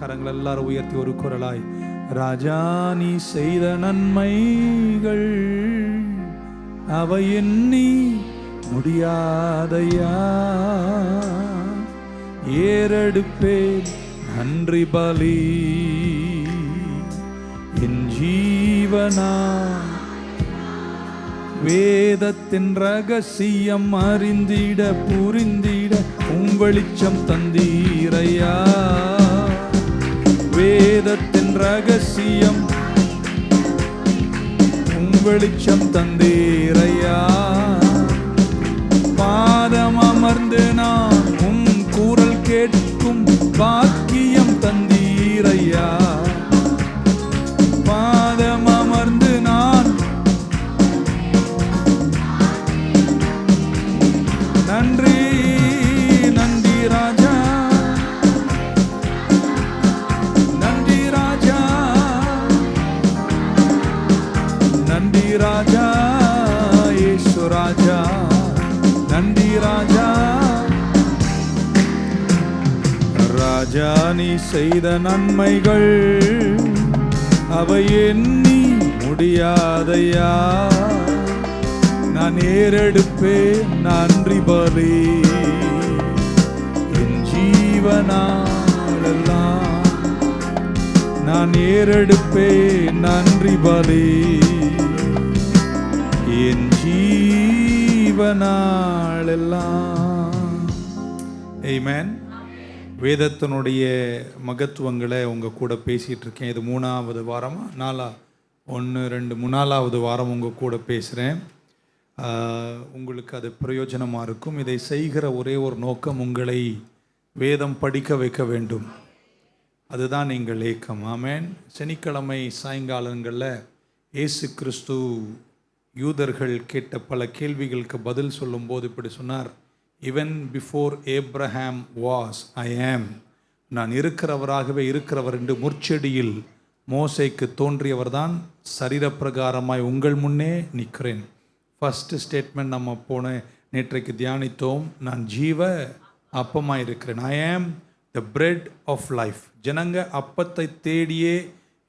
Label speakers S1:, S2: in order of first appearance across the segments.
S1: கரங்கள் எல்லாரும் உயர்த்தி ஒரு குரலாய், ராஜா நீ செய்த நன்மைகள் அவை எண்ணி முடியாதையா, ஏறெடுப்பேன் நன்றி பலி என் ஜீவனா. வேதத்தின் ரகசியம் அறிந்திட புரிந்திட வெளிச்சம் தந்தீரையா. வேதத்தின் ரகசியம் வெளிச்சம் தந்தீரையா. பாதம் அமர்ந்து நான் உம் கூறல் கேட்கும் பாக்கியம் தந்தீரையா. பாதம் அமர்ந்து நான் நன்றி நன்றி ராஜா, நன்றி ராஜா, நன்றி ராஜா, இயேசு ராஜா, நன்றி ராஜா. ராஜா நீ செய்த நன்மைகள் அவை எண்ணி முடியாதையா. நான் ஏறெடுப்பேன் நன்றி பலி என் ஜீவனாலெல்லாம். நான் ஏறெடுப்பேன் நன்றி பலி என் ஜீவனாலெல்லாம். ஆமென். வேதத்தினுடைய மகத்துவங்களை உங்கள் கூட பேசிகிட்டு இருக்கேன். இது 3வது வாரமா 4வது வாரம் உங்கள் கூட பேசுகிறேன். உங்களுக்கு அது பிரயோஜனமாக இருக்கும். இதை செய்கிற ஒரே ஒரு நோக்கம், உங்களை வேதம் படிக்க வைக்க வேண்டும். அதுதான் எங்கள் ஏக்கம். ஆமென். சனிக்கிழமை சாயங்காலங்களில் இயேசு கிறிஸ்து யூதர்கள் கேட்ட பல கேள்விகளுக்கு பதில் சொல்லும்போது இப்படி சொன்னார், even before Abraham was I ஆம். நான் இருக்கிறவராகவே இருக்கிறவர் என்று முற்செடியில் மோசேக்கு தோன்றியவர் தான் சரீரப்பிரகாரமாய் உங்கள் முன்னே நிற்கிறேன். ஃபஸ்ட்டு ஸ்டேட்மெண்ட் நம்ம நேற்றைக்கு தியானித்தோம். நான் ஜீவ அப்பமாக இருக்கிறேன். ஐ ஆம் த பிரெட் ஆஃப் லைஃப். ஜனங்க அப்பத்தை தேடியே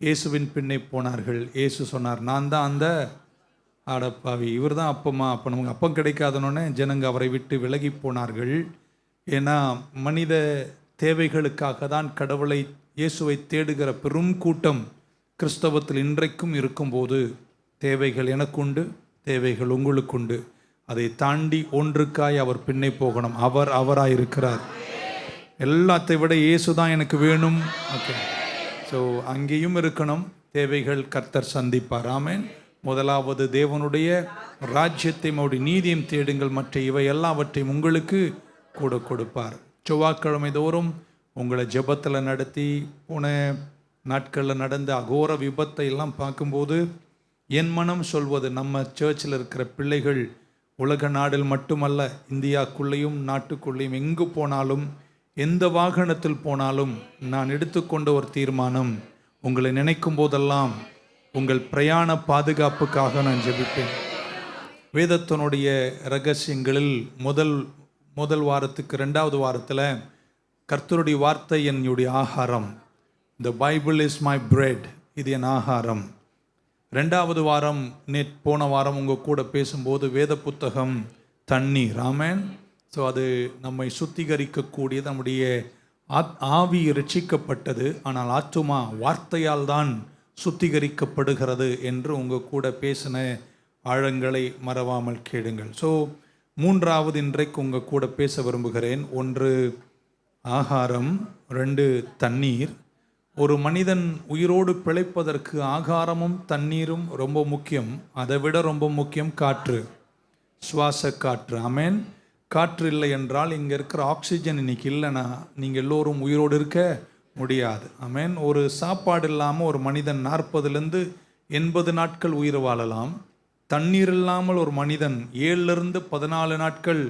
S1: இயேசுவின் பின்னே போனார்கள். இயேசு சொன்னார், நான் தான் அந்த ஆடப்பாவி, இவர் தான் அப்பமா. அப்போ நமக்கு அப்பம் கிடைக்காதனோடனே ஜனங்க அவரை விட்டு விலகி போனார்கள். ஏன்னா மனித தேவைகளுக்காக தான் கடவுளை இயேசுவை தேடுகிற பெரும் கூட்டம் கிறிஸ்தவத்தில் இன்றைக்கும் இருக்கும்போது, தேவைகள் எனக்குண்டு, தேவைகள் உங்களுக்குண்டு. அதை தாண்டி ஒன்றுக்காய் அவர் பின்னே போகணும். அவர் அவராய் இருக்கிறார். எல்லாத்தை விட இயேசு தான் எனக்கு வேணும். ஓகே, ஸோ அங்கேயும் இருக்கணும். தேவைகள் கர்த்தர் சந்திப்பார். ஆமென். முதலாவது தேவனுடைய ராஜ்யத்தையும் அவருடைய நீதியும் தேடுங்கள், மற்ற இவை எல்லாவற்றையும் உங்களுக்கு கூட கொடுப்பார். செவ்வாய்க்கிழமை தோறும் உங்களை ஜெபத்தில் நடத்தி போன நாட்களில் நடந்த அகோர விபத்தை எல்லாம் பார்க்கும்போது என் மனம் சொல்வது, நம்ம சர்ச்சில் இருக்கிற பிள்ளைகள் உலக நாடில் மட்டுமல்ல, இந்தியாக்குள்ளேயும் நாட்டுக்குள்ளேயும் எங்கு போனாலும், எந்த வாகனத்தில் போனாலும் நான் எடுத்துக்கொண்ட ஒரு தீர்மானம், உங்களை நினைக்கும் போதெல்லாம் உங்கள் பிரயாண பாதுகாப்புக்காக நான் ஜெபிப்பேன். வேதத்தினுடைய ரகசியங்களில் முதல் வாரத்துக்கு 2வது வாரத்தில் கர்த்தருடைய வார்த்தை என்னுடைய ஆகாரம், the Bible is my bread, இது என் ஆகாரம். 2வது வாரம் போன வாரம் உங்கள் கூட பேசும்போது வேத புத்தகம் தண்ணீர். ஆமென். ஸோ அது நம்மை சுத்திகரிக்கக்கூடியது. நம்முடைய ஆவி ரட்சிக்கப்பட்டது, ஆனால் ஆத்துமா வார்த்தையால் தான் சுத்திகரிக்கப்படுகிறது என்று உங்கள் கூட பேசின ஆழங்களை மறவாமல் கேளுங்கள். ஸோ 3வது இன்றைக்கு உங்கள் கூட பேச விரும்புகிறேன். 1 ஆகாரம், 2 தண்ணீர். ஒரு மனிதன் உயிரோடு பிழைப்பதற்கு ஆகாரமும் தண்ணீரும் ரொம்ப முக்கியம். அதை விட ரொம்ப முக்கியம் காற்று, சுவாச காற்று. ஆமென். காற்று இல்லை என்றால், இங்கே இருக்கிற ஆக்சிஜன் இன்னைக்கு இல்லைன்னா நீங்கள் எல்லோரும் உயிரோடு இருக்க முடியாது. ஆமென். ஒரு சாப்பாடு இல்லாமல் ஒரு மனிதன் 40லேருந்து 80 நாட்கள் உயிர் வாழலாம். தண்ணீர் இல்லாமல் ஒரு மனிதன் 7லேருந்து 14 நாட்கள்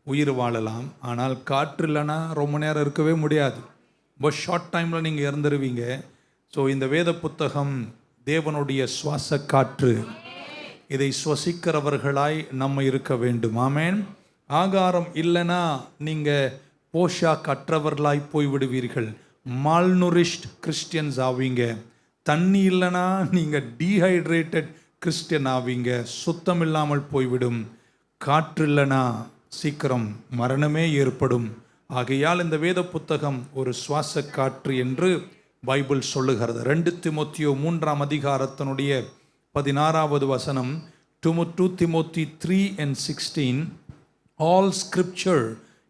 S1: உயிர் வாழலாம். ஆனால் காற்று இல்லைன்னா ரொம்ப நேரம் இருக்கவே முடியாது. ரொம்ப ஷார்ட் டைமில் நீங்கள் இறந்துருவீங்க. ஸோ இந்த வேத புத்தகம் தேவனுடைய சுவாச காற்று. இதை சுவசிக்கிறவர்களாய் நம்ம இருக்க வேண்டும். ஆமென். ஆகாரம் இல்லைன்னா நீங்கள் போஷாக் அற்றவர்களாய் போய்விடுவீர்கள். மால்நுரிஷ்ட் கிறிஸ்டியன்ஸ் ஆவீங்க. தண்ணி இல்லைன்னா நீங்கள் டீஹைட்ரேட்டட் கிறிஸ்டியன் ஆவீங்க. சுத்தம் இல்லாமல் போய்விடும். காற்று இல்லைன்னா சீக்கிரம் மரணமே ஏற்படும். ஆகையால் இந்த வேத புத்தகம் ஒரு சுவாச காற்று என்று பைபிள் சொல்லுகிறது. 2 தீமோத்தேயு 3ஆம் அதிகாரத்தினுடைய 16வது வசனம், 2 Timothy 3:16, all scripture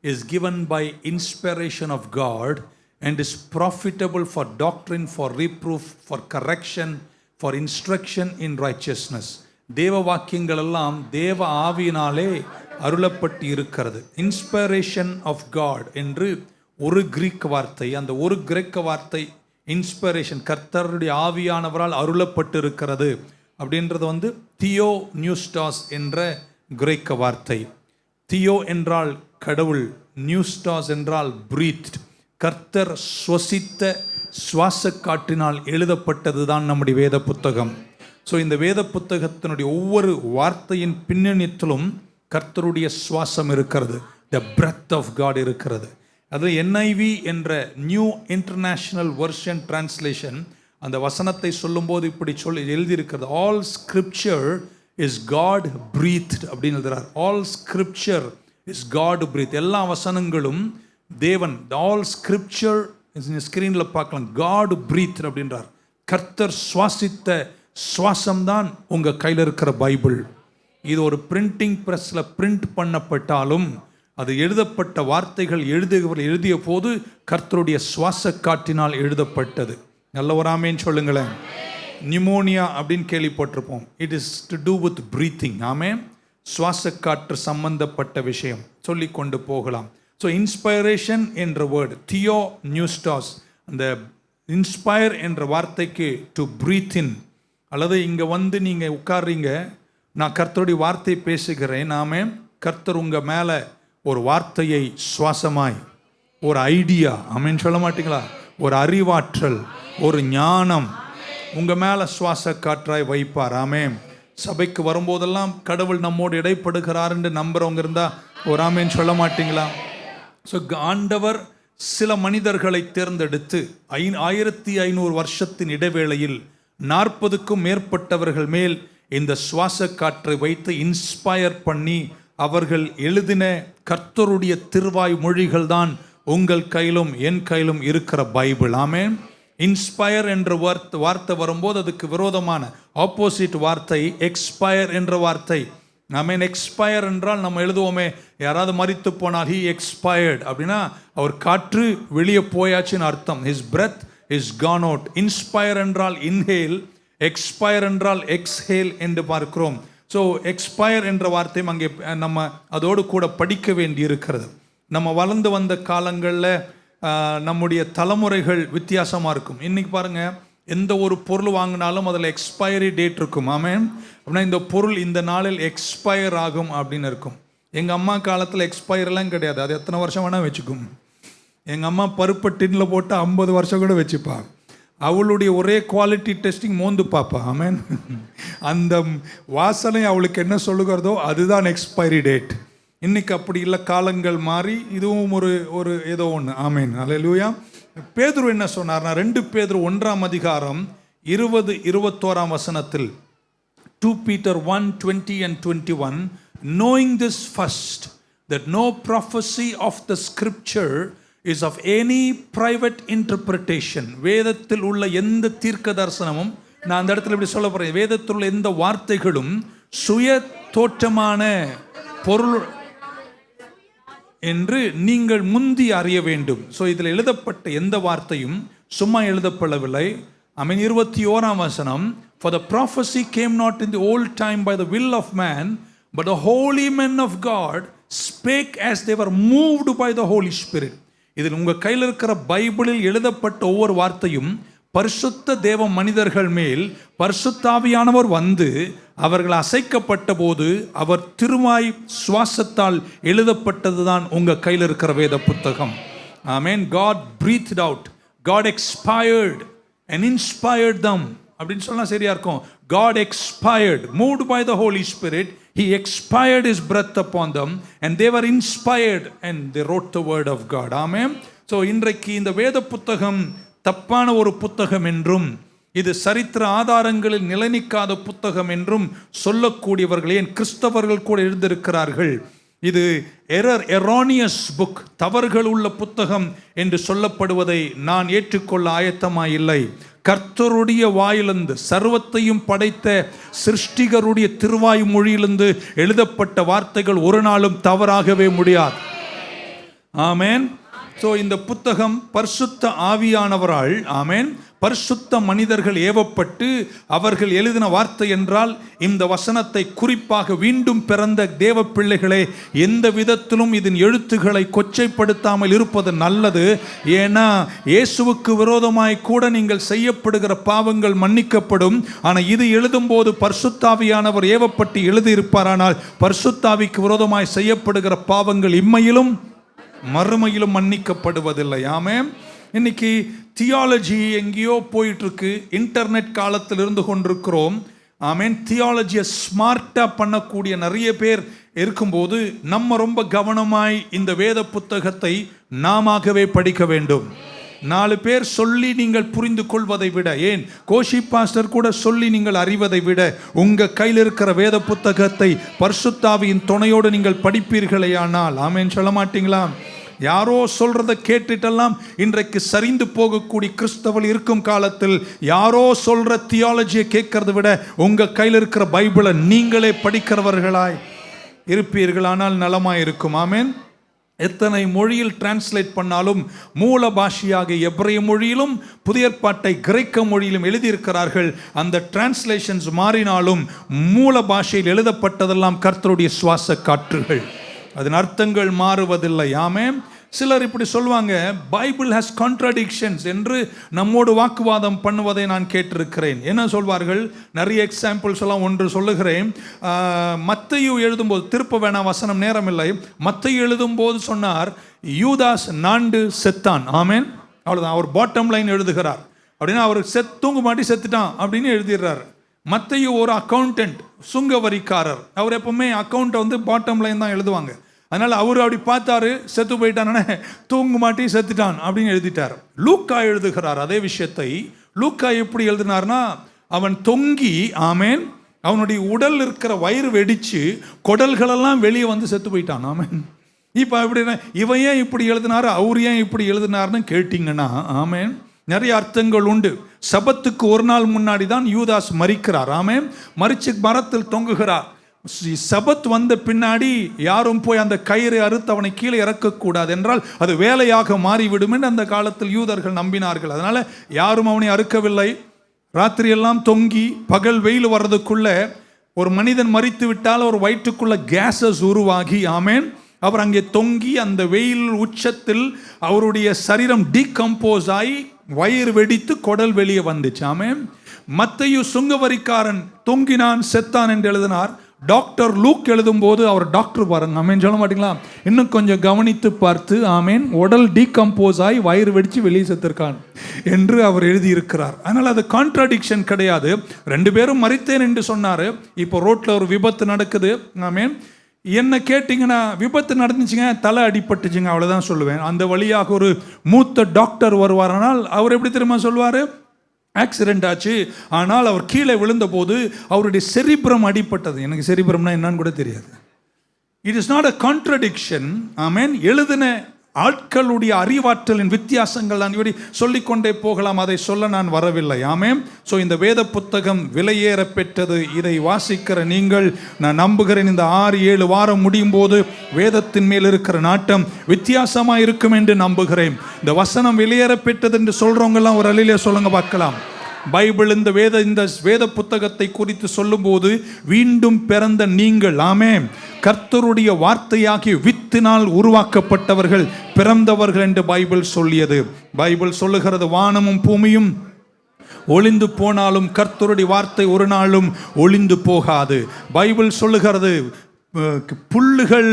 S1: is given by inspiration of God and is profitable for doctrine, for reproof, for correction, for instruction in righteousness. தேவ வாக்கியங்கள் எல்லாம் தேவ ஆவியினாலே அருளப்பட்டு இருக்கிறது. இன்ஸ்பிரேஷன் ஆஃப் காட் என்று ஒரு கிரீக் வார்த்தை, அந்த ஒரு கிரேக்க வார்த்தை இன்ஸ்பிரேஷன், கர்த்தருடைய ஆவியானவரால் அருளப்பட்டு இருக்கிறது அப்படின்றது தியோ நியூஸ்டாஸ் என்ற கிரேக்க வார்த்தை. தியோ என்றால் கடவுள், நியூஸ்டாஸ் என்றால் பிரீத். கர்த்தர் சுவசித்த சுவாச காற்றினால் எழுதப்பட்டது தான் நம்முடைய வேத புத்தகம். ஸோ இந்த வேத புத்தகத்தினுடைய ஒவ்வொரு வார்த்தையின் பின்னணித்திலும் கர்த்தருடைய சுவாசம் இருக்கிறது. த பிரெத் ஆஃப் காட் இருக்கிறது. அது NIV என்ற நியூ இன்டர்நேஷ்னல் வெர்ஷன் டிரான்ஸ்லேஷன் அந்த வசனத்தை சொல்லும்போது இப்படி எழுதியிருக்கிறது, all scripture is God breathed அப்படின்னு எழுதுறார். All scripture is God breath. எல்லா வசனங்களும் தேவன், ஆல் ஸ்கிரிப்சர் ஸ்கிரீனில் பார்க்கலாம், காட் பிரீத் அப்படின்றார். கர்த்தர் சுவாசித்த சுவாசம்தான் உங்கள் கையில் இருக்கிற பைபிள். இது ஒரு பிரிண்டிங் ப்ரெஸ்ஸில் பிரிண்ட் பண்ணப்பட்டாலும் அது எழுதப்பட்ட வார்த்தைகள் எழுதிய போது கர்த்தருடைய சுவாச காற்றினால் எழுதப்பட்டது. நல்ல ஒரு ஆமேன்னு சொல்லுங்களேன். நிமோனியா அப்படின்னு கேள்விப்பட்டிருப்போம். It is to do with breathing. ஆமேன். சுவாச காற்று சம்பந்தப்பட்ட விஷயம் சொல்லி கொண்டு போகலாம். ஸோ இன்ஸ்பைரேஷன் என்ற வேர்டு, தியோ நியூஸ்டாஸ், அந்த இன்ஸ்பயர் என்ற வார்த்தைக்கு டு பிரீத் இன், அல்லது இங்கே நீங்கள் உட்கார்றீங்க, நான் கர்த்தருடைய வார்த்தை பேசுகிறேன், நாமே கர்த்தர் உங்கள் மேலே ஒரு வார்த்தையை சுவாசமாய், ஒரு ஐடியா, ஆமேன்னு சொல்ல மாட்டீங்களா, ஒரு அறிவாற்றல், ஒரு ஞானம் உங்கள் மேலே சுவாச காற்றாய் வைப்பார். ஆமே. சபைக்கு வரும்போதெல்லாம் கடவுள் நம்மோடு இடைப்படுகிறார் என்று நம்புறவங்க இருந்தால் ஒரு ஆமேன்னு சொல்ல மாட்டீங்களா? ஸோ ஆண்டவர் சில மனிதர்களை தேர்ந்தெடுத்து 1500 வருஷத்தின் இடைவேளையில் 40க்கும் மேற்பட்டவர்கள் மேல் இந்த சுவாச காற்றை வைத்து இன்ஸ்பயர் பண்ணி அவர்கள் எழுதின கர்த்தருடைய திருவாய் மொழிகள் தான் உங்கள் கையிலும் என் கையிலும் இருக்கிற பைபிள். ஆமென். இன்ஸ்பயர் என்ற வார்த்தை வரும்போது அதுக்கு விரோதமான ஆப்போசிட் வார்த்தை எக்ஸ்பயர் என்ற வார்த்தை. ஆமென். எக்ஸ்பயர் என்றால் நம்ம எழுதுவோமே, யாராவது மரித்து போனால் ஹி எக்ஸ்பயர்ட் அப்படின்னா அவர் காற்று வெளியே போயாச்சுன்னு அர்த்தம். His breath is gone out. Inspire என்றால் இன்ஹேல், எக்ஸ்பயர் என்றால் எக்ஸ்ஹேல் என்று பார்க்கிறோம். ஸோ எக்ஸ்பயர் என்ற வார்த்தையும் அங்கே நம்ம அதோடு கூட படிக்க வேண்டி இருக்கிறது. நம்ம வளர்ந்து வந்த காலங்களில் நம்முடைய தலைமுறைகள் வித்தியாசமாக இருக்கும். இன்றைக்கி பாருங்கள், எந்த ஒரு பொருள் வாங்கினாலும் அதில் எக்ஸ்பயரி டேட் இருக்கும். ஆமென். அப்படின்னா இந்த பொருள் இந்த நாளில் எக்ஸ்பயர் ஆகும் அப்படின்னு இருக்கும். எங்கள் அம்மா காலத்தில் எக்ஸ்பயர்லாம் கிடையாது. அது எத்தனை வருஷம் வேணால் வச்சுக்கும். எங்கள் அம்மா பருப்பு டின்னில் போட்டு 50 வருஷம் கூட வச்சுப்பா. அவளுடைய ஒரே குவாலிட்டி டெஸ்டிங் மோந்து பார்ப்பா. ஆமென். அந்த வாசனை அவளுக்கு என்ன சொல்லுகிறதோ அதுதான் எக்ஸ்பைரி டேட். இன்றைக்கி அப்படி இல்லை, காலங்கள் மாறி இதுவும் ஒரு ஏதோ ஒன்று. ஆமென். அல்லேலூயா. பேதுரு என்ன சொன்னார்னா, 2 பேதுரு 1ஆம் அதிகாரம் 20-21 வசனத்தில் 2 Peter 1:20 and 21, knowing this first, that no prophecy of the scripture is of any private interpretation. வேதத்தில் உள்ள எந்த தீர்க்க தரிசனமும், நான் அந்த இடத்துல இப்படி சொல்ல போகிறேன், வேதத்தில் உள்ள எந்த வார்த்தைகளும் சுய தோற்றமான பொருள் என்று நீங்கள் முந்தி அறிய வேண்டும். ஸோ இதில் எழுதப்பட்ட எந்த வார்த்தையும் சும்மா எழுதப்படவில்லை. I mean 21ஆம் வசனம், for the prophecy came not in the old time by the will of man, but the holy men of God spake as they were moved by the Holy Spirit. இதில் உங்கள் கையில் இருக்கிற பைபிளில் எழுதப்பட்ட ஒவ்வொரு வார்த்தையும் பரிசுத்த தேவ மனிதர்கள் மேல் பரிசுத்தாவியானவர் வந்து அவர்கள் அசைக்கப்பட்ட போது அவர் திருவாய் சுவாசத்தால் எழுதப்பட்டது தான் உங்கள் கையில் இருக்கிற வேத புத்தகம். ஆமென். God breathed out, God expired and inspired them அப்படின்னு சொன்னால் சரியா இருக்கும். God expired, moved by the Holy Spirit, He expired His breath upon them and they were inspired and they wrote the word of God. Amen. So இன்றைக்கு இந்த வேத புத்தகம் தப்பான ஒரு புத்தகம் என்றும், இது சரித்திர ஆதாரங்களில் நிலைநிற்காத புத்தகம் என்றும் சொல்லக்கூடியவர்கள் ஏன் கிறிஸ்தவர்கள் கூட எழுதியிருக்கிறார்கள். இது எரானியஸ் புக், தவறுகள் உள்ள புத்தகம் என்று சொல்லப்படுவதை நான் ஏற்றுக்கொள்ள ஆயத்தமாயில்லை. கர்த்தருடைய வாயிலிருந்து, சர்வத்தையும் படைத்த சிருஷ்டிகருடைய திருவாய் மொழியிலிருந்து எழுதப்பட்ட வார்த்தைகள் ஒரு நாளும் தவறாகவே முடியாது. ஆமேன். ஸோ இந்த புத்தகம் பரிசுத்த ஆவியானவரால், ஆமேன், பரிசுத்த மனிதர்கள் ஏவப்பட்டு அவர்கள் எழுதின வார்த்தை என்றால், இந்த வசனத்தை குறிப்பாக வீண்டும் பிறந்த தேவ பிள்ளைகளே எந்த விதத்திலும் இதன் எழுத்துக்களை கொச்சைப்படுத்தாமல் இருப்பது நல்லது. ஏன்னா இயேசுவுக்கு விரோதமாய் கூட நீங்கள் செய்யப்படுகிற பாவங்கள் மன்னிக்கப்படும். ஆனால் இது எழுதும்போது பரிசுத்தாவியானவர் ஏவப்பட்டு எழுதியிருப்பாரானால் பரிசுத்தாவிக்கு விரோதமாய் செய்யப்படுகிற பாவங்கள் இம்மையிலும் மறுமையிலும் மன்னிக்கப்படுவதில்லை. ஆமென். இன்னைக்கு தியாலஜி எங்கேயோ போயிட்டு இருக்கு. இன்டர்நெட் காலத்தில் இருந்து கொண்டிருக்கிறோம். ஆமென். தியாலஜியை ஸ்மார்ட்டாக பண்ணக்கூடிய நிறைய பேர் இருக்கும்போது நம்ம ரொம்ப கவனமாய் இந்த வேத புத்தகத்தை நாமவே படிக்க வேண்டும். 4 பேர் சொல்லி நீங்கள் புரிந்து கொள்வதை விட, ஏன் கோஷி பாஸ்டர் கூட சொல்லி நீங்கள் அறிவதை விட, உங்கள் கையில் இருக்கிற வேத புத்தகத்தை பரிசுத்தாவியின் துணையோடு நீங்கள் படிப்பீர்களேயானால், ஆமென் சொல்ல மாட்டீங்களா? யாரோ சொல்றதை கேட்டுட்டெல்லாம் இன்றைக்கு சரிந்து போகக்கூடிய கிறிஸ்தவர்கள் இருக்கும் காலத்தில் யாரோ சொல்ற தியாலஜியை கேட்கறதை விட உங்க கையில் இருக்கிற பைபிளை நீங்களே படிக்கிறவர்களாய் இருப்பீர்களானால் நலமாய் இருக்கும். ஆமென். எத்தனை மொழியில் டிரான்ஸ்லேட் பண்ணாலும் மூல பாஷையாக எபிரேய மொழியிலும் புதிய ஏற்பாட்டை கிரேக்க மொழியிலும் எழுதியிருக்கிறார்கள். அந்த டிரான்ஸ்லேஷன்ஸ் மாறினாலும் மூல பாஷையில் எழுதப்பட்டதெல்லாம் கர்த்தருடைய சுவாச காற்றுகள். அதன் அர்த்தங்கள் மாறுவதில்லை. ஆமென். சிலர் இப்படி சொல்லுவாங்க, பைபிள் ஹேஸ் கான்ட்ராடிக்ஷன்ஸ் என்று நம்மோடு வாக்குவாதம் பண்ணுவதை நான் கேட்டிருக்கிறேன். என்ன சொல்வார்கள்? நிறைய எக்ஸாம்பிள்ஸ் எல்லாம் ஒன்று சொல்லுகிறேன். மத்தேயு எழுதும்போது, திருப்ப வேணாம் வசனம் நேரம் இல்லை, மத்தேயு எழுதும்போது சொன்னார் யூதாஸ் நாண்டு செத்தான். ஆமென். அவ்வளோதான். அவர் பாட்டம் லைன் எழுதுகிறார். அப்படின்னா அவர் தூங்க மாட்டி செத்துட்டான் அப்படின்னு எழுதிடுறார். மத்தேயு ஒரு அக்கௌண்டன்ட், சுங்கவரிக்காரர். அவர் எப்பவுமே அக்கௌண்ட்டை பாட்டம் லைன் தான் எழுதுவாங்க. அதனால் அவர் அப்படி பார்த்தாரு, செத்து போயிட்டானே, தூங்க மாட்டி செத்துட்டான் அப்படின்னு எழுதிட்டார். லூக்கா எழுதுகிறார் அதே விஷயத்தை. லூக்கா எப்படி எழுதினார்னா, அவன் தொங்கி, ஆமேன், அவனுடைய உடல் இருக்கிற வயிறு வெடிச்சு குடல்களெல்லாம் வெளியே வந்து செத்து போயிட்டான். ஆமேன். இப்போ எப்படின்னா இவன் ஏன் இப்படி எழுதினாரு, அவர் ஏன் இப்படி எழுதினார்னு கேட்டிங்கன்னா, ஆமேன், நிறைய அர்த்தங்கள் உண்டு. சபத்துக்கு ஒரு நாள் முன்னாடி தான் யூதாஸ் மரிக்கிறார். ஆமென். மரிச்சு மரத்தில் தொங்குகிறார். சபத் வந்த பின்னாடி யாரும் போய் அந்த கயிறை அறுத்து அவனை கீழே இறக்கக்கூடாது, என்றால் அது வேலையாக மாறிவிடும் என்று அந்த காலத்தில் யூதர்கள் நம்பினார்கள். அதனால யாரும் அவனை அறுக்கவில்லை. ராத்திரியெல்லாம் தொங்கி பகல் வெயில் வர்றதுக்குள்ள ஒரு மனிதன் மரித்து விட்டால் ஒரு வயிற்றுக்குள்ள கேஸஸ் உருவாகி, ஆமேன், அவர் அங்கே தொங்கி அந்த வெயில் உச்சத்தில் அவருடைய சரீரம் டீகம்போஸ் ஆகி வயிறு வெடித்து குடல் வெளியே வந்துச்சு. ஆமென். மத்தேயு சுங்கவரிக்காரன் தொங்கினான் செத்தான் என்று எழுதினார். டாக்டர் லூக் எழுதும் போது அவர் டாக்டர் பாருங்க, ஆமேன் சொல்ல மாட்டீங்களா, இன்னும் கொஞ்சம் கவனித்து பார்த்து, ஆமேன், உடல் டீகம்போஸ் ஆகி வயிறு வெடிச்சு வெளியே செத்திருக்கான் என்று அவர் எழுதியிருக்கிறார். அதனால் அது கான்ட்ராடிக்ஷன் கிடையாது. 2 பேரும் மரித்தேன் என்று சொன்னார். இப்போ ரோட்டில் ஒரு விபத்து நடக்குது. ஆமேன். என்ன கேட்டிங்கன்னா, விபத்து நடந்துச்சுங்க, தலை அடிபட்டுச்சுங்க, அவ்வளோதான் சொல்லுவேன். அந்த வழியாக ஒரு மூத்த டாக்டர் வருவாரானால் அவர் எப்படி தெரியுமா சொல்வார்? ஆக்சிடென்ட் ஆச்சு, ஆனால் அவர் கீழே விழுந்த போது அவருடைய செரிப்ரம் அடிப்பட்டது. எனக்கு செரிப்ரம்னா என்னன்னு கூட தெரியாது. It is not a contradiction. ஆமென். எழுதின ஆட்களுடைய அறிவாற்றலின் வித்தியாசங்கள் நான் இப்படி சொல்லிக்கொண்டே போகலாம், அதை சொல்ல நான் வரவில்லை. ஆமென். ஸோ இந்த வேத புத்தகம் விலையேற பெற்றது. இதை வாசிக்கிற நீங்கள், நான் நம்புகிறேன், இந்த 6-7 வாரம் முடியும் போது வேதத்தின் மேல் இருக்கிற நாட்டம் வித்தியாசமாக இருக்கும் என்று நம்புகிறேன். இந்த வசனம் விலையேற பெற்றது என்று சொல்றவங்கெல்லாம் ஒரு அலையிலே சொல்லுங்க பார்க்கலாம். பைபிள் இந்த வேத புத்தகத்தை குறித்து சொல்லும்போது வீண்டும் பிறந்த நீங்கள், ஆமென், கர்த்தருடைய வார்த்தையாகிய வித்தினால் உருவாக்கப்பட்டவர்கள், பிறந்தவர்கள் என்று பைபிள் சொல்லியது. பைபிள் சொல்லுகிறது, வானமும் பூமியும் ஒளிந்து போனாலும் கர்த்தருடைய வார்த்தை ஒரு நாளும் ஒளிந்து போகாது. பைபிள் சொல்லுகிறது, புல்லுகள்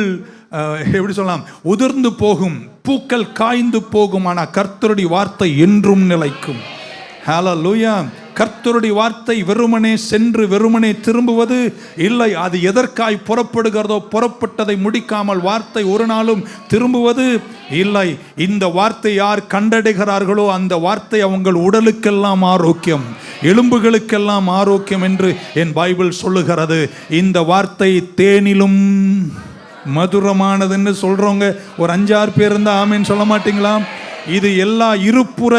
S1: எப்படி சொல்லலாம், உதிர்ந்து போகும், பூக்கள் காய்ந்து போகும், ஆனால் கர்த்தருடைய வார்த்தை என்றும் நிலைக்கும். ஹல்லேலூயா. கர்த்தருடைய வார்த்தை வெறுமனே சென்று வெறுமனே திரும்புவது இல்லை. அது எதற்காய் புறப்படுகிறதோ புறப்பட்டதை முடிக்காமல் வார்த்தை ஒரு நாளும் திரும்புவது இல்லை. இந்த வார்த்தை யார் கண்டடைகிறார்களோ அந்த வார்த்தை அவங்கள் உடலுக்கெல்லாம் ஆரோக்கியம், எலும்புகளுக்கெல்லாம் ஆரோக்கியம் என்று என் பைபிள் சொல்லுகிறது. இந்த வார்த்தை தேனிலும் மதுரமானதுன்னு சொல்றவங்க ஒரு 5-6 பேர் இருந்தா ஆமேன்னு சொல்ல மாட்டீங்களா? இது எல்லா இருப்புற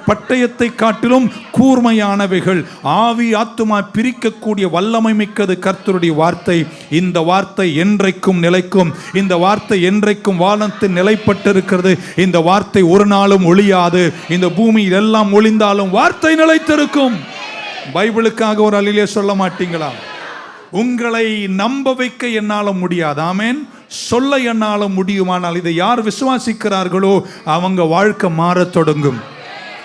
S1: பட்டயத்தை காட்டிலும் கூர்மையானவைகள், ஆவி ஆத்துமா பிரிக்கக்கூடிய வல்லமை மிக்கது கர்த்தருடைய வார்த்தை. இந்த வார்த்தை என்றைக்கும் நிலைக்கும். இந்த வார்த்தை என்றைக்கும் வானத்தில் நிலைப்பட்டிருக்கிறது. இந்த வார்த்தை ஒரு நாளும் ஒழியாது. இந்த பூமியில் எல்லாம் ஒளிந்தாலும் வார்த்தை நிலைத்திருக்கும். பைபிளுக்காக ஒரு அல்லேலூயா சொல்ல மாட்டீங்களா? உங்களை நம்ப வைக்க என்னால முடியாது, ஆமென். சொல்ல என்னால முடியுமானால் இதை யார் விசுவாசிக்கிறார்களோ அவங்க வாழ்க்கை மாறத் தொடங்கும்,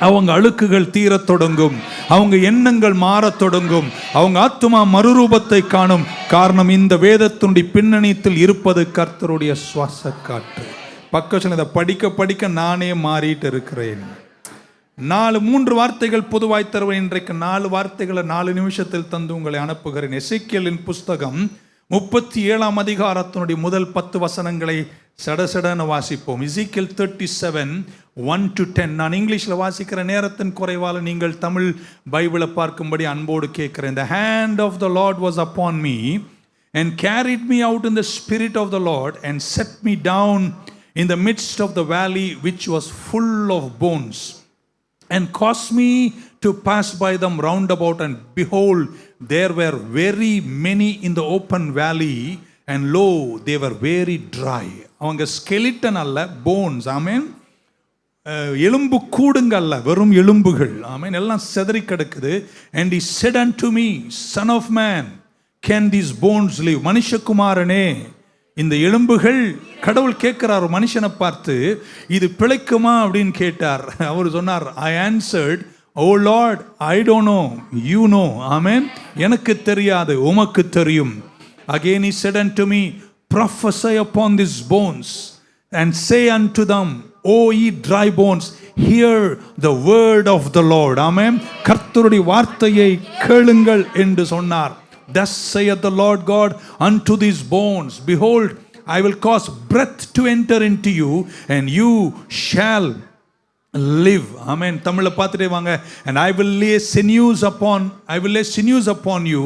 S1: அவங்க அழுக்குகள் தீரத் தொடங்கும், அவங்க எண்ணங்கள் மாறத் தொடங்கும், அவங்க ஆத்துமா மறுரூபத்தை காணும். காரணம், இந்த வேதத்தினுடைய பின்னணியில் இருப்பது கர்த்தருடைய சுவாச காற்று. பக்கத்தில் இதை படிக்க படிக்க நானே மாறிட்டு இருக்கிறேன். 3 வார்த்தைகள் பொதுவாய் தருவேன். இன்றைக்கு 4 வார்த்தைகளை 4 நிமிஷத்தில் தந்து உங்களை அனுப்புகிறேன். எசேக்கியேலின் புஸ்தகம் 37ஆம் அதிகாரத்தினுடைய முதல் 10 வசனங்களை சடசடன்னு வாசிப்போம். எசேக்கியேல் 37:1-10. நான் இங்கிலீஷில் வாசிக்கிற நேரத்தின் குறைவால் நீங்கள் தமிழ் பைபிளை பார்க்கும்படி அன்போடு கேட்கிறேன். The hand of the Lord was upon me and carried me out in the spirit of the Lord and set me down in the midst of the valley which was full of bones, and caused me to pass by them round about, and behold, there were very many in the open valley, and lo, they were very dry. அவங்க skeleton அல்ல, bones, ஆமென். எலும்பு கூடுங்க அல்ல, வெறும் எலும்புகள், ஆமென். எல்லாம் செதறி கிடக்குது. And he said unto me, Son of man, can these bones live? மனுஷகுமாரனே, இந்த எலும்புகள், கடவுள் கேட்கிறார் மனுஷனை பார்த்து, இது பிழைக்குமா அப்படின்னு கேட்டார். அவர் சொன்னார், I answered, Oh Lord, I don't know, you know. Amen. எனக்கு தெரியாது, உமக்கு தெரியும். Again he said unto me, Prophesy upon these bones and say unto them, O ye dry bones, hear the word of the Lord. Amen. கர்த்தருடைய வார்த்தையை கேளுங்கள் என்று சொன்னார். Thus saith the Lord God unto these bones, Behold, I will cause breath to enter into you, and you shall live. Amen. தமிழ்ல பார்த்துட்டே வாங்க. And I will lay sinews upon you,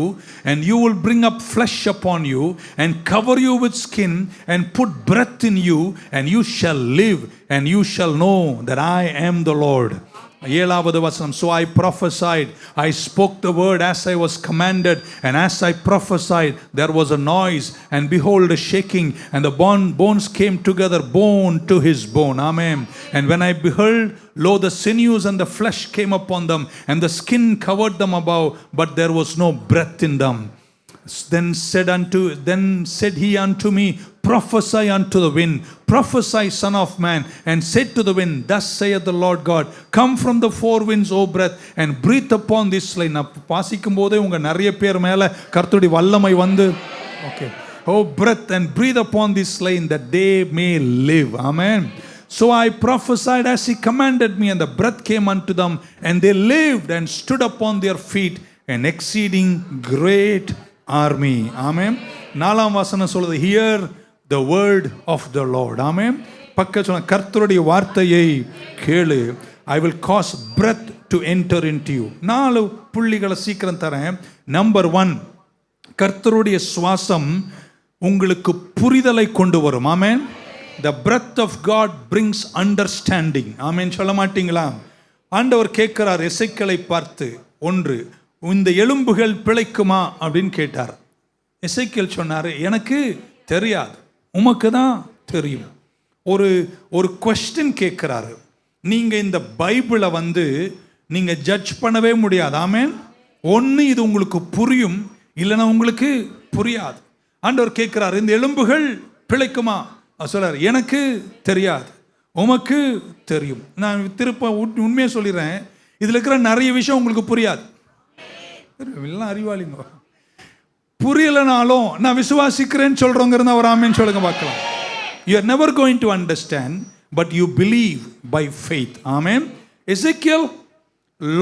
S1: and you will bring up flesh upon you, and cover you with skin, and put breath in you, and you shall live, and you shall know that I am the Lord. 7வது வசனம். So I prophesied, I spoke the word as I was commanded, and as I prophesied there was a noise, and behold a shaking, and the bones came together, bone to his bone. Amen. And when I beheld, lo, the sinews and the flesh came upon them, and the skin covered them above, but there was no breath in them. Then said he unto me, Prophesy unto the wind, prophesy, son of man, and said to the wind, Thus saith the Lord God, Come from the 4 winds, O breath, and breathe upon this slain. வாசிக்கும் போதே உங்க நிறைய பேர் மேல கர்த்தருடைய வல்லமை வந்து, okay, O breath, and breathe upon this slain that they may live. Amen. So I prophesied as he commanded me, and the breath came unto them, and they lived and stood upon their feet, an exceeding great army. Amen. 4ஆம் வசனம் சொல்லுது, Hear the word of the Lord. Amen. பக்கத்துல சொன்ன கர்த்தருடைய வார்த்தையை கேளு. I will cause breath to enter into you. 4 புள்ளிகளை சீக்கிரம் தரேன். நம்பர் 1, கர்த்தருடைய சுவாசம் உங்களுக்கு புரிதலை கொண்டு வரும். Amen. The breath of God brings understanding. Amen. சொல்ல மாட்டீங்களா? ஆண்டவர் கேட்கிறார் எசேக்கியேலை பார்த்து, 1, இந்த எலும்புகள் பிழைக்குமா அப்படின்னு கேட்டார். எசேக்கியேல் சொன்னார், எனக்கு தெரியாது, உமக்கு தான் தெரியும். ஒரு கொஸ்டின் கேட்கிறாரு. நீங்க இந்த பைபிளை நீங்க ஜட்ஜ் பண்ணவே முடியாது. ஆமென். ஒன்று இது உங்களுக்கு புரியும், இல்லைன்னா உங்களுக்கு புரியாது. ஆண்டவர் கேட்கிறார், இந்த எலும்புகள் பிழைக்குமா? சொல்றார், எனக்கு தெரியாது, உமக்கு தெரியும். நான் திருப்ப உண்மையை சொல்லிடுறேன், இதுல இருக்கிற நிறைய விஷயம் உங்களுக்கு புரியாது. எல்லாம் அறிவாளிங்க. புரியலனாலும் நான் விசுவாசிக்கிறேன்னு சொல்றவங்க இருந்தா ஒரு ஆமென் சொல்லுங்க பார்க்கலாம். You are never going to understand, but you believe by faith. Amen. Ezekiel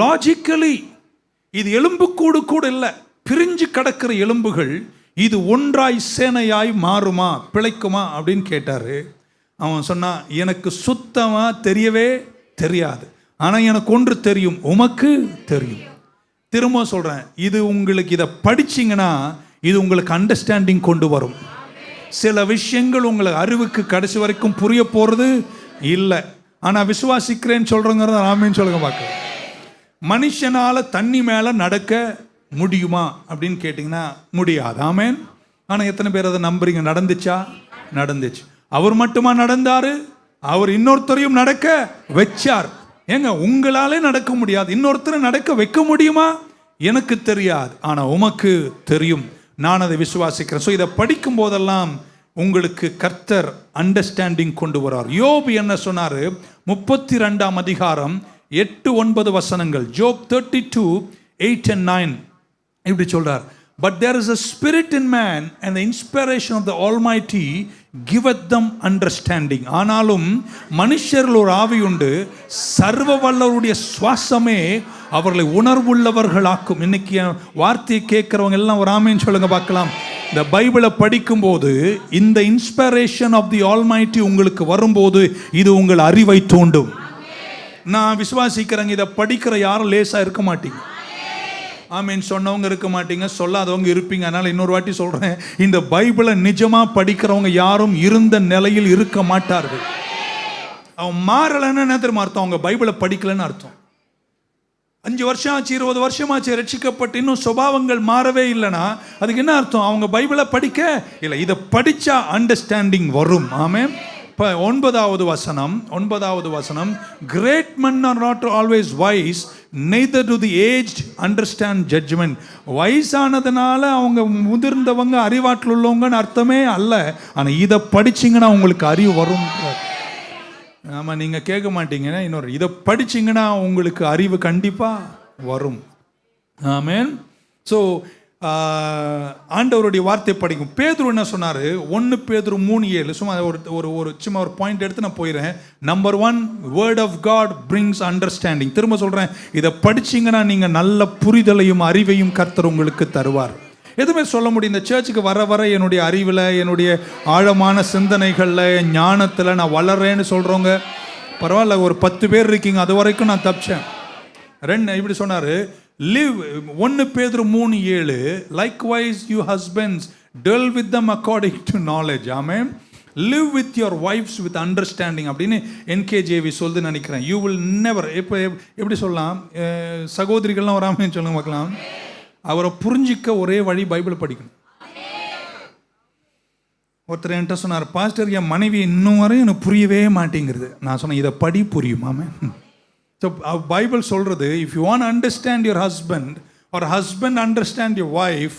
S1: logically இது எலும்புக்கூடு கூட இல்லை, பிரிஞ்சு கிடக்கிற எலும்புகள் இது ஒன்றாய் சேனையாய் மாறுமா, பிழைக்குமா அப்படின்னு கேட்டாரு. அவன் சொன்னான், எனக்கு சுத்தமா தெரியவே தெரியாது, ஆனால் எனக்கு ஒன்று தெரியும், உமக்கு தெரியும். திரும்ப சொல்றேன், இது உங்களுக்கு இதை படிச்சிங்கன்னா இது உங்களுக்கு அண்டர்ஸ்டாண்டிங் கொண்டு வரும். சில விஷயங்கள் உங்களுக்கு அறிவுக்கு கடைசி வரைக்கும் புரிய போறது இல்லை, ஆனால் விசுவாசிக்கிறேன்னு சொல்றவங்க ஆமேன்னு சொல்லுங்க பார்க்க. மனுஷனால தண்ணி மேலே நடக்க முடியுமா அப்படின்னு கேட்டிங்கன்னா முடியாது. ஆமேன். ஆனால் எத்தனை பேர் அதை நம்புறீங்க? நடந்துச்சா? நடந்துச்சு. அவர் மட்டுமா நடந்தாரு? அவர் இன்னொருத்தரையும் நடக்க வச்சார். ஏங்க, உங்களாலே நடக்க முடியாது, இன்னொருத்தரை நடக்க வைக்க முடியுமா? எனக்கு தெரியாது, ஆனால் உமக்கு தெரியும். நான் அதை விசுவாசிக்கிறேன். ஸோ இதை படிக்கும் போதெல்லாம் உங்களுக்கு கர்த்தர் அண்டர்ஸ்டாண்டிங் கொண்டு வரார். யோபு என்ன சொன்னாரு? 32ஆம் அதிகாரம் 8-9 வசனங்கள். ஜோப் 32:8-9 இப்படி சொல்றார். But there is a spirit in man and the inspiration of the Almighty giveth them understanding. ஆனாலும் மனுஷர்கள் ஒரு ஆவி உண்டு, சர்வ வல்லவருடைய சுவாசமே அவர்களை உணர்வுள்ளவர்களாக்கும். இன்னைக்கு வார்த்தையை கேட்கிறவங்க எல்லாம் ஒரு ஆமேன்னு சொல்லுங்க பார்க்கலாம். இந்த பைபிளை படிக்கும்போது இந்த இன்ஸ்பிரேஷன் ஆஃப் தி ஆல்மைட்டி உங்களுக்கு வரும்போது இது உங்கள் அறிவை தூண்டும். நான் விசுவாசிக்கிறேங்க, இதை படிக்கிற யாரும் லேசா இருக்க மாட்டீங்க. ஆமீன் சொன்னவங்க இருக்க மாட்டீங்க, சொல்லாதவங்க இருப்பீங்க. அதனால இன்னொரு வாட்டி சொல்றேன், இந்த பைபிளை நிஜமா படிக்கிறவங்க யாரும் இருந்த நிலையில் இருக்க மாட்டார்கள். அவன் மாறலன்னு என்ன தெரியுமா அர்த்தம்? அவங்க பைபிளை படிக்கலன்னு அர்த்தம். 5 வருஷம் ஆச்சு, 20 வருஷமாச்சு ரட்சிக்கப்பட்டு இன்னும் சுபாவங்கள் மாறவே இல்லைன்னா அதுக்கு என்ன அர்த்தம்? அவங்க பைபிளை படிக்க இல்லை. இதை படிச்சா அண்டர்ஸ்டாண்டிங் வரும். ஆமென். இப்போ 9வது வசனம், great men are not always wise, neither do the aged understand judgment. வயசானதுனால அவங்க முதிர்ந்தவங்க அறிவாற்றல் உள்ளவங்கன்னு அர்த்தமே அல்ல. ஆனால் இதை படிச்சிங்கன்னா உங்களுக்கு அறிவு வரும். ஆமாம், நீங்கள் கேட்க மாட்டீங்கன்னா இன்னொரு, இதை படிச்சிங்கன்னா உங்களுக்கு அறிவு கண்டிப்பாக வரும். ஆமென். ஸோ ஆண்டவருடைய வார்த்தை படிக்கும். பேதுரு என்ன சொன்னார்? 1 பேதுரு 3:7. சும்மா ஒரு சும்மா ஒரு பாயிண்ட் எடுத்து நான் போயிடுறேன். Number 1, word of God brings understanding. திரும்ப சொல்கிறேன், இதை படிச்சிங்கன்னா நீங்கள் நல்ல புரிதலையும் அறிவையும் கர்த்தர் உங்களுக்கு தருவார். எதுவுமே சொல்ல முடியும். இந்த சர்ச்சுக்கு வர வர என்னுடைய அறிவில், என்னுடைய ஆழமான சிந்தனைகளில், ஞானத்தில் நான் வளர்றேன்னு சொல்கிறவங்க பரவாயில்ல. ஒரு 10 பேர் இருக்கீங்க, அது வரைக்கும் நான் தப்பிச்சேன். 2 இப்படி சொன்னார், live. 1 பேதுரு 3:7, likewise you husbands dwell with them according to knowledge. Amen. Live with your wives with understanding அப்படின்னு NKJV சொல்லுது நினைக்கிறேன். You will never, இப்போ எப்படி சொல்லலாம், சகோதரிகள்லாம் வராமல் சொல்லுங்க பார்க்கலாம். அவரை புரிஞ்சிக்க ஒரே வழி பைபிள் படிக்கணும். ஒருத்தர் என்கிட்ட சொன்னார், பாஸ்டர் என் மனைவி இன்னும் வரையும் எனக்கு புரியவே மாட்டேங்கிறது. நான் சொன்னேன், இதை படி புரியும். ஆமென். ஸோ பைபிள் சொல்கிறது, if you want understand your husband or husband understand your wife,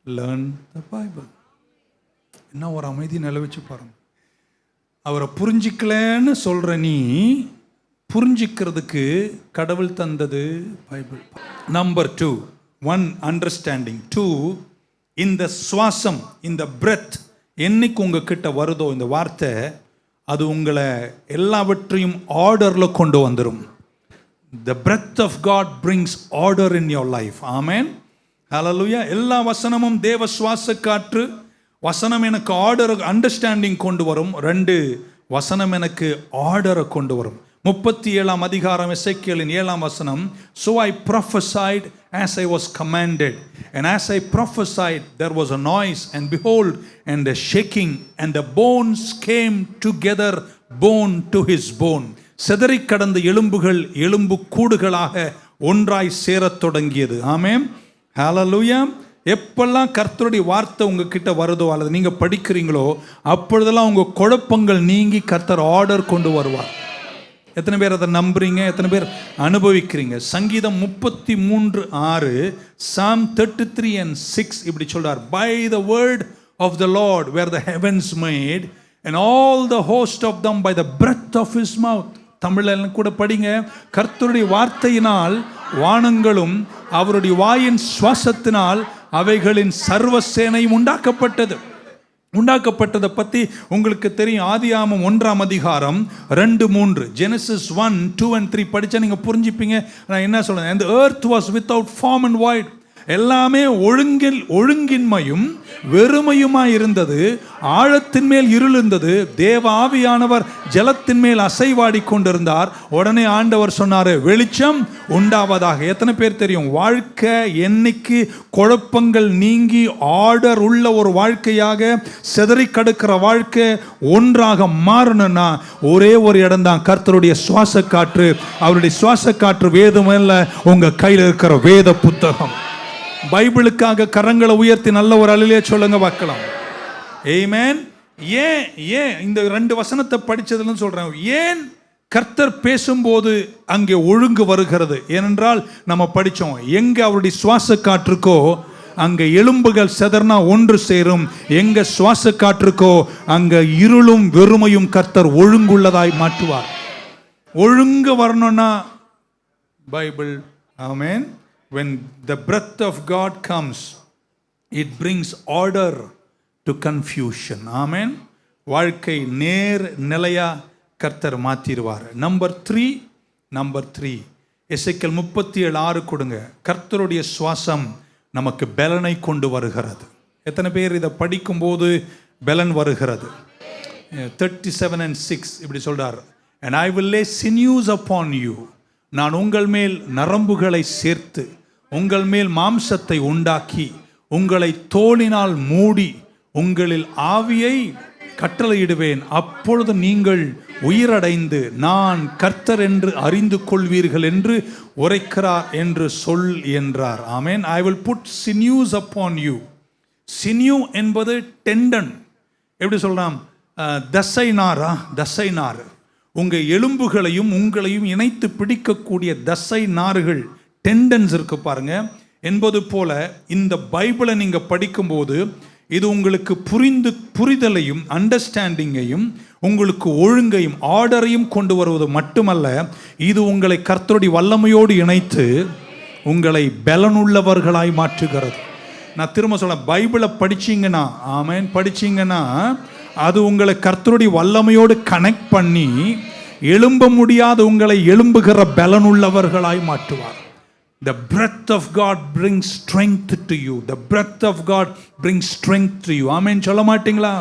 S1: learn the Bible. என்ன ஒரு அமைதி நிலவச்சு பாருங்க. அவரை புரிஞ்சிக்கலன்னு சொல்கிற நீ, புரிஞ்சிக்கிறதுக்கு கடவுள் தந்தது பைபிள். Number 2, 1 understanding. 2, இந்த சுவாசம், இந்த பிரெத் என்னைக்கு உங்ககிட்ட வருதோ இந்த வார்த்தை, அது உங்களை எல்லாவற்றையும் ஆர்டரில் கொண்டு வந்துடும். The breath of God brings order in your life. Amen. Hallelujah. எல்லா வசனமும் தேவ சுவாச காற்று. வசனம் எனக்கு ஆர்டர், அண்டர்ஸ்டாண்டிங் கொண்டு வரும். 2, வசனம் எனக்கு ஆர்டரை கொண்டு வரும். 37ஆம் அதிகாரம் எசேக்கியேலின் 7ஆம் வசனம், so I prophesied as I was commanded, and as I prophesied there was a noise, and behold, and a shaking, and the bones came together, bone to his bone. சிதறி கடந்த எலும்புகள் எலும்பு கூடுகளாக ஒன்றாய் சேரத் தொடங்கியது. ஆமென். ஹல்லேலூயா. எப்பெல்லாம் கர்த்தருடைய வார்த்தை உங்ககிட்ட வருதோ அல்லது நீங்கள் படிக்கிறீங்களோ அப்பொழுதெல்லாம் உங்கள் குழப்பங்கள் நீங்கி கர்த்தர் ஆர்டர் கொண்டு வருவார். எத்தனை பேர் அதை நம்புறீங்க? எத்தனை பேர் அனுபவிக்கிறீங்க? சங்கீதம் 33:6, Psalm 33:6 இப்படி சொல்றார், by the word of the Lord were the heavens made, and all the host of them by the breath of his mouth. தமிழில் கூட படிங்க, கர்த்தருடைய வார்த்தையினால் வானங்களும் அவருடைய வாயின் சுவாசத்தினால் அவைகளின் சர்வ சேனையும் உண்டாக்கப்பட்டது. உண்டாக்கப்பட்டதை பற்றி உங்களுக்கு தெரியும். ஆதியாகமம் 1ஆம் அதிகாரம் 2-3, Genesis 1, 2 and 3 படித்தா நீங்கள் புரிஞ்சுப்பீங்க நான் என்ன சொல்கிறேன். And the earth was without form and void. எல்லாமே ஒழுங்கின்மையும் வெறுமையுமாய் இருந்தது. ஆழத்தின் மேல் இருள் இருந்தது. தேவ ஆவியானவர் ஜலத்தின் மேல் அசைவாடி கொண்டிருந்தார். உடனே ஆண்டவர் சொன்னார், வெளிச்சம் உண்டாவதாக. எத்தனை பேர் தெரியும், வாழ்க்கை என்னைக்கு குழப்பங்கள் நீங்கி ஆர்டர் உள்ள ஒரு வாழ்க்கையாக சிதறி கிடக்கிற வாழ்க்கை ஒன்றாக மாறணும்னா ஒரே ஒரு இடம் தான், கர்த்தருடைய சுவாச காற்று. அவருடைய சுவாச காற்று வேதம் அல்ல, உங்க கையில் இருக்கிற வேத புத்தகம். பைபிளுக்காக கரங்களை உயர்த்தி நல்ல ஒரு அலையிலே சொல்லுங்க பார்க்கலாம். ஆமென். ஏன் இந்த 2 வசனத்தை படிச்சதுன்னு சொல்றேன். ஏன் கர்த்தர் பேசும்போது அங்கே ஒழுங்கு வருகிறது? ஏனென்றால் நம்ம படித்தோம், எங்க அவருடைய சுவாச காற்றுக்கோ அங்க எலும்புகள் செதறனா ஒன்று சேரும். எங்க சுவாச காற்றுக்கோ அங்க இருளும் வெறுமையும் கர்த்தர் ஒழுங்குள்ளதாய் மாற்றுவார். ஒழுங்கு வரணும்னா Bible. Amen. When the breath of God comes, it brings order to confusion. Amen. வாழ்க்கை நேர் நிலையா கர்த்தர் மாத்திடுவார். நம்பர் 3 எசேக்கியேல் 37:6 கொடுங்க. கர்த்தருடைய சுவாசம் நமக்கு பலனை கொண்டு வருகிறது. எத்தனை பேர் இதை படிக்கும்போது பலன் வருகிறது? 37 and 6 இப்படி சொல்றார். And I will lay sinews upon you. நான் உங்கள் மேல் நரம்புகளை சேர்த்து உங்கள் மேல் மாம்சத்தை உண்டாக்கி உங்களை தோலினால் மூடி உங்களில் ஆவியை கட்டளையிடுவேன். அப்பொழுது நீங்கள் உயிரடைந்து நான் கர்த்தர் என்று அறிந்து கொள்வீர்கள் என்று உரைக்கிறார் என்று சொல் என்றார். ஆமென். I will put sinews upon you. sinew என்பது டெண்டன். எப்படி சொல்லலாம்? தசை நார். உங்க எலும்புகளையும் உங்களையும் இணைத்து பிடிக்கக்கூடிய தசை நார்கள், டெண்டன்ஸ் இருக்கு பாருங்க. என்பது போல இந்த பைபிளை நீங்க படிக்கும்போது இது உங்களுக்கு புரிதலையும் அண்டர்ஸ்டாண்டிங்கையும் உங்களுக்கு ஒழுங்கையும் ஆர்டரையும் கொண்டு வருவது மட்டுமல்ல, இது உங்களை கர்த்தருடைய வல்லமையோடு இணைத்து உங்களை பலனுள்ளவர்களாய் மாற்றுகிறது. நான் திரும்ப சொல்றேன், பைபிளை படிச்சீங்கன்னா, ஆமென், படிச்சீங்கன்னா அது உங்களை கர்த்தருடைய வல்லமையோடு கனெக்ட் பண்ணி எழும்ப முடியாத உங்களை எழும்புகிற பலனுள்ளவர்களாய் மாற்றுவார். The breath of God brings strength to you. The breath of God brings strength to you. ஆமென் சொல்ல மாட்டீங்களா?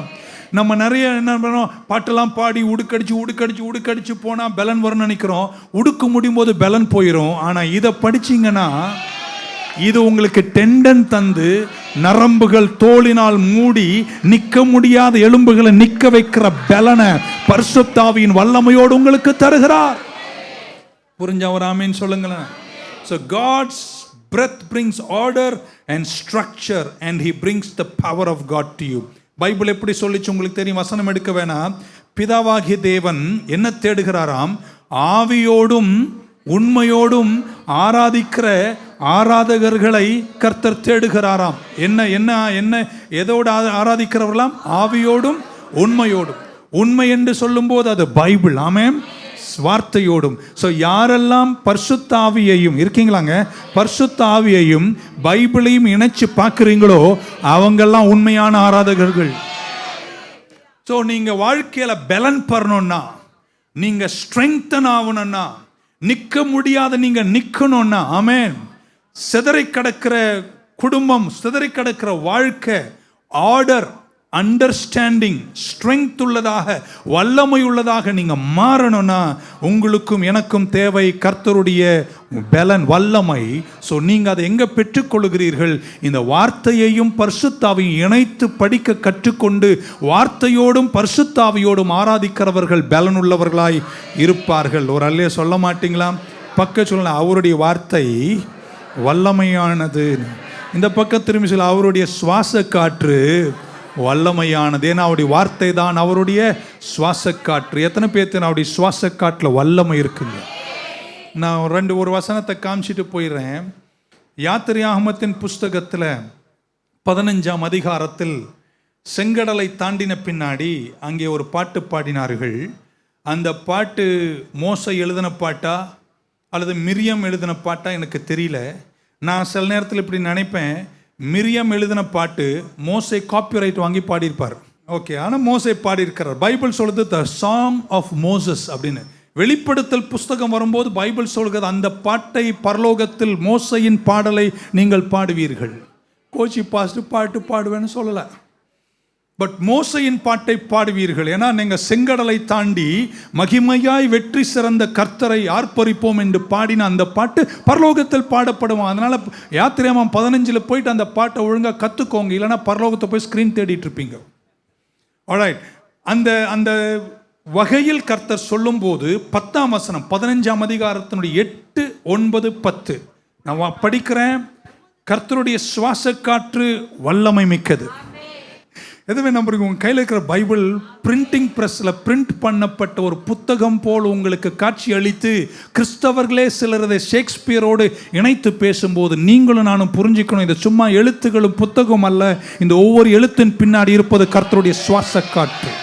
S1: நம்ம நிறைய என்ன பண்ணுறோம், பாட்டெல்லாம் பாடி உடுக்கடிச்சு போனால் பலன் வரும்னு நினைக்கிறோம். உடுக்க முடியும் போது பலன் போயிடும். ஆனால் இதை படிச்சிங்கன்னா இது உங்களுக்கு டெண்டன் தந்து நரம்புகள் தோலினால் மூடி நிற்க முடியாத எலும்புகளை நிற்க வைக்கிற பலனை பரிசுத்த ஆவியின் வல்லமையோடு உங்களுக்கு தருகிறார். புரிஞ்சவர் ஆமென் சொல்லுங்களேன். So God's breath brings order and structure and he brings the power of God to you. Bible எப்படி சொல்லிச்சு உங்களுக்கு தெரியும். வசனம் எடுக்க வேணாம். பிதாவாகிய தேவன் என்ன தேடுகிறாராம்? ஆவியோடும் உண்மையோடும் ஆராதிக்கிற ஆராதகர்களை கர்த்தர் தேடுகிறாராம். என்ன எதோடு ஆராதிக்கிறவர்களாம்? ஆவியோடும் உண்மையோடும். உண்மை என்று சொல்லும் போது அது பைபிள். ஆமென். வார்த்தையோடும். ஸோ யாரெல்லாம் பரிசுத்த ஆவியையும் இருக்கீங்களாங்க, பரிசுத்த ஆவியையும் பைபிளையும் இணைச்சு பார்க்குறீங்களோ அவங்கெல்லாம் உண்மையான ஆராதகர்கள். ஸோ நீங்க வாழ்க்கையில பலன் பெறணும்னா, நீங்க ஸ்ட்ரெங்தன் ஆகணும்னா, நிற்க முடியாத நீங்க நிற்கணும்னா, ஆமென், சிதறி கிடக்கிற குடும்பம், சிதறி கிடக்கிற வாழ்க்கை, ஆர்டர், அண்டர்ஸ்டாண்டிங், ஸ்ட்ரெங்த் உள்ளதாக, வல்லமை உள்ளதாக நீங்க மாறணும்னா உங்களுக்கும் எனக்கும் தேவை கர்த்தருடைய பலன், வல்லமை. ஸோ நீங்க அதை எங்க பெற்றுக்கொள்கிறீர்கள்? இந்த வார்த்தையையும் பரிசுத்தாவையும் இணைத்து படிக்க கற்றுக்கொண்டு வார்த்தையோடும் பரிசுத்தாவியோடும் ஆராதிக்கிறவர்கள் பலனுள்ளவர்களாய் இருப்பார்கள். ஒரு அல்லே சொல்ல மாட்டீங்களா? பக்க சொல்ல, அவருடைய வார்த்தை வல்லமையானது. இந்த பக்கம் திரும்பி சொல்ல, அவருடைய சுவாச காற்று வல்லமையானது. ஏன்னா அவருடைய வார்த்தை தான் அவருடைய சுவாச காற்று. எத்தனை பேர்த்து அவருடைய சுவாச காற்றில் வல்லமை இருக்குங்க? நான் ஒரு வசனத்தை காமிச்சிட்டு போயிடுறேன். யாத்திரையாகமத்தின் புஸ்தகத்தில் 15ஆம் அதிகாரத்தில் செங்கடலை தாண்டின பின்னாடி அங்கே ஒரு பாட்டு பாடினார்கள். அந்த பாட்டு மோசே எழுதின பாட்டா அல்லது மிரியம் எழுதின பாட்டா எனக்கு தெரியல. நான் சில நேரத்தில் இப்படி நினைப்பேன், மிரியம் எழுதின பாட்டு மோசே காப்பிரைட் வாங்கி பாடியிருப்பார். ஓகே, ஆனால் மோசே பாடியிருக்கிறார். பைபிள் சொல்லுது த சாங் ஆஃப் மோசஸ் அப்படின்னு. வெளிப்படுத்தல் புஸ்தகம் வரும்போது பைபிள் சொல்கிறது அந்த பாட்டை பரலோகத்தில் மோசையின் பாடலை நீங்கள் பாடுவீர்கள். கோச்சி பாஸ்ட் பாட்டு பாடுவேன்னு சொல்லலை, பட் மோசையின் பாட்டை பாடுவீர்கள். ஏன்னா நீங்கள் செங்கடலை தாண்டி மகிமையாய் வெற்றி சிறந்த கர்த்தரை ஆர்ப்பரிப்போம் என்று பாடின அந்த பாட்டு பரலோகத்தில் பாடப்படுவோம். அதனால் யாத்திரையாமம் 15 போயிட்டு அந்த பாட்டை ஒழுங்காக கற்றுக்கோங்க, இல்லைன்னா பரலோகத்தை போய் ஸ்க்ரீன் தேடிட்டு இருப்பீங்க. ஆல்ரைட், அந்த அந்த வகையில் கர்த்தர் சொல்லும்போது 10ஆம் வசனம் 15ஆம் அதிகாரத்தினுடைய 8, 9, 10 நான் படிக்கிறேன். கர்த்தருடைய சுவாச காற்று வல்லமை மிக்கது. எதுவே நம்புறீங்க? உங்கள் கையில் இருக்கிற பைபிள் பிரிண்டிங் ப்ரெஸ்ஸில் பிரிண்ட் பண்ணப்பட்ட ஒரு புத்தகம் போல் உங்களுக்கு காட்சி அளித்து கிறிஸ்தவர்களே சிலர் அதை ஷேக்ஸ்பியரோடு இணைத்து பேசும்போது நீங்களும் நானும் புரிஞ்சுக்கணும், இது சும்மா எழுத்துக்களும் புத்தகம் அல்ல, இந்த ஒவ்வொரு எழுத்தின் பின்னாடி இருப்பது கர்த்தருடைய சுவாச காற்று.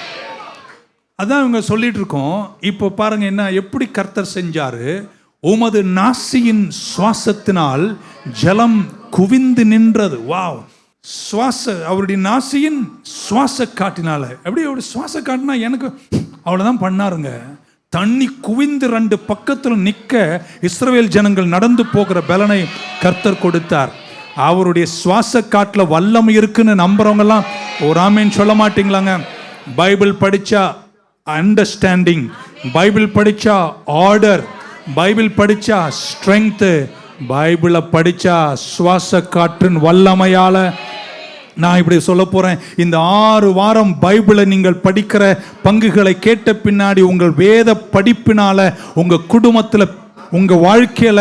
S1: அதான் இவங்க சொல்லிட்டு இருக்கோம். இப்போ பாருங்க என்ன எப்படி கர்த்தர் செஞ்சாரு. உமது நாசியின் சுவாசத்தினால் ஜலம் குவிந்து நின்றது. வாவ்! சுவாச அவருடைய நாசியின் சுவாச காட்டினால எப்படி அவருடைய சுவாச காட்டினா எனக்கு அவ்வளோதான் பண்ணாருங்க. தண்ணி குவிந்து 2 பக்கத்தில் நிற்க இஸ்ரவேல் ஜனங்கள் நடந்து போகிற பலனை கர்த்தர் கொடுத்தார். அவருடைய சுவாச காட்டில் வல்லமை இருக்குன்னு நம்புறவங்கலாம் ஒரு ஆமேன் சொல்ல மாட்டீங்களாங்க? பைபிள் படிச்சா அண்டர்ஸ்டாண்டிங், பைபிள் படிச்சா ஆர்டர், பைபிள் படிச்சா ஸ்ட்ரெங்த், பைபிளை படிச்சா சுவாச காற்றின் வல்லமையால. நான் இப்படி சொல்ல போறேன், இந்த 6 வாரம் பைபிளை நீங்கள் படிக்கிற பங்குகளை கேட்ட பின்னாடி உங்கள் வேத படிப்பினால உங்க குடும்பத்தில் உங்க வாழ்க்கையில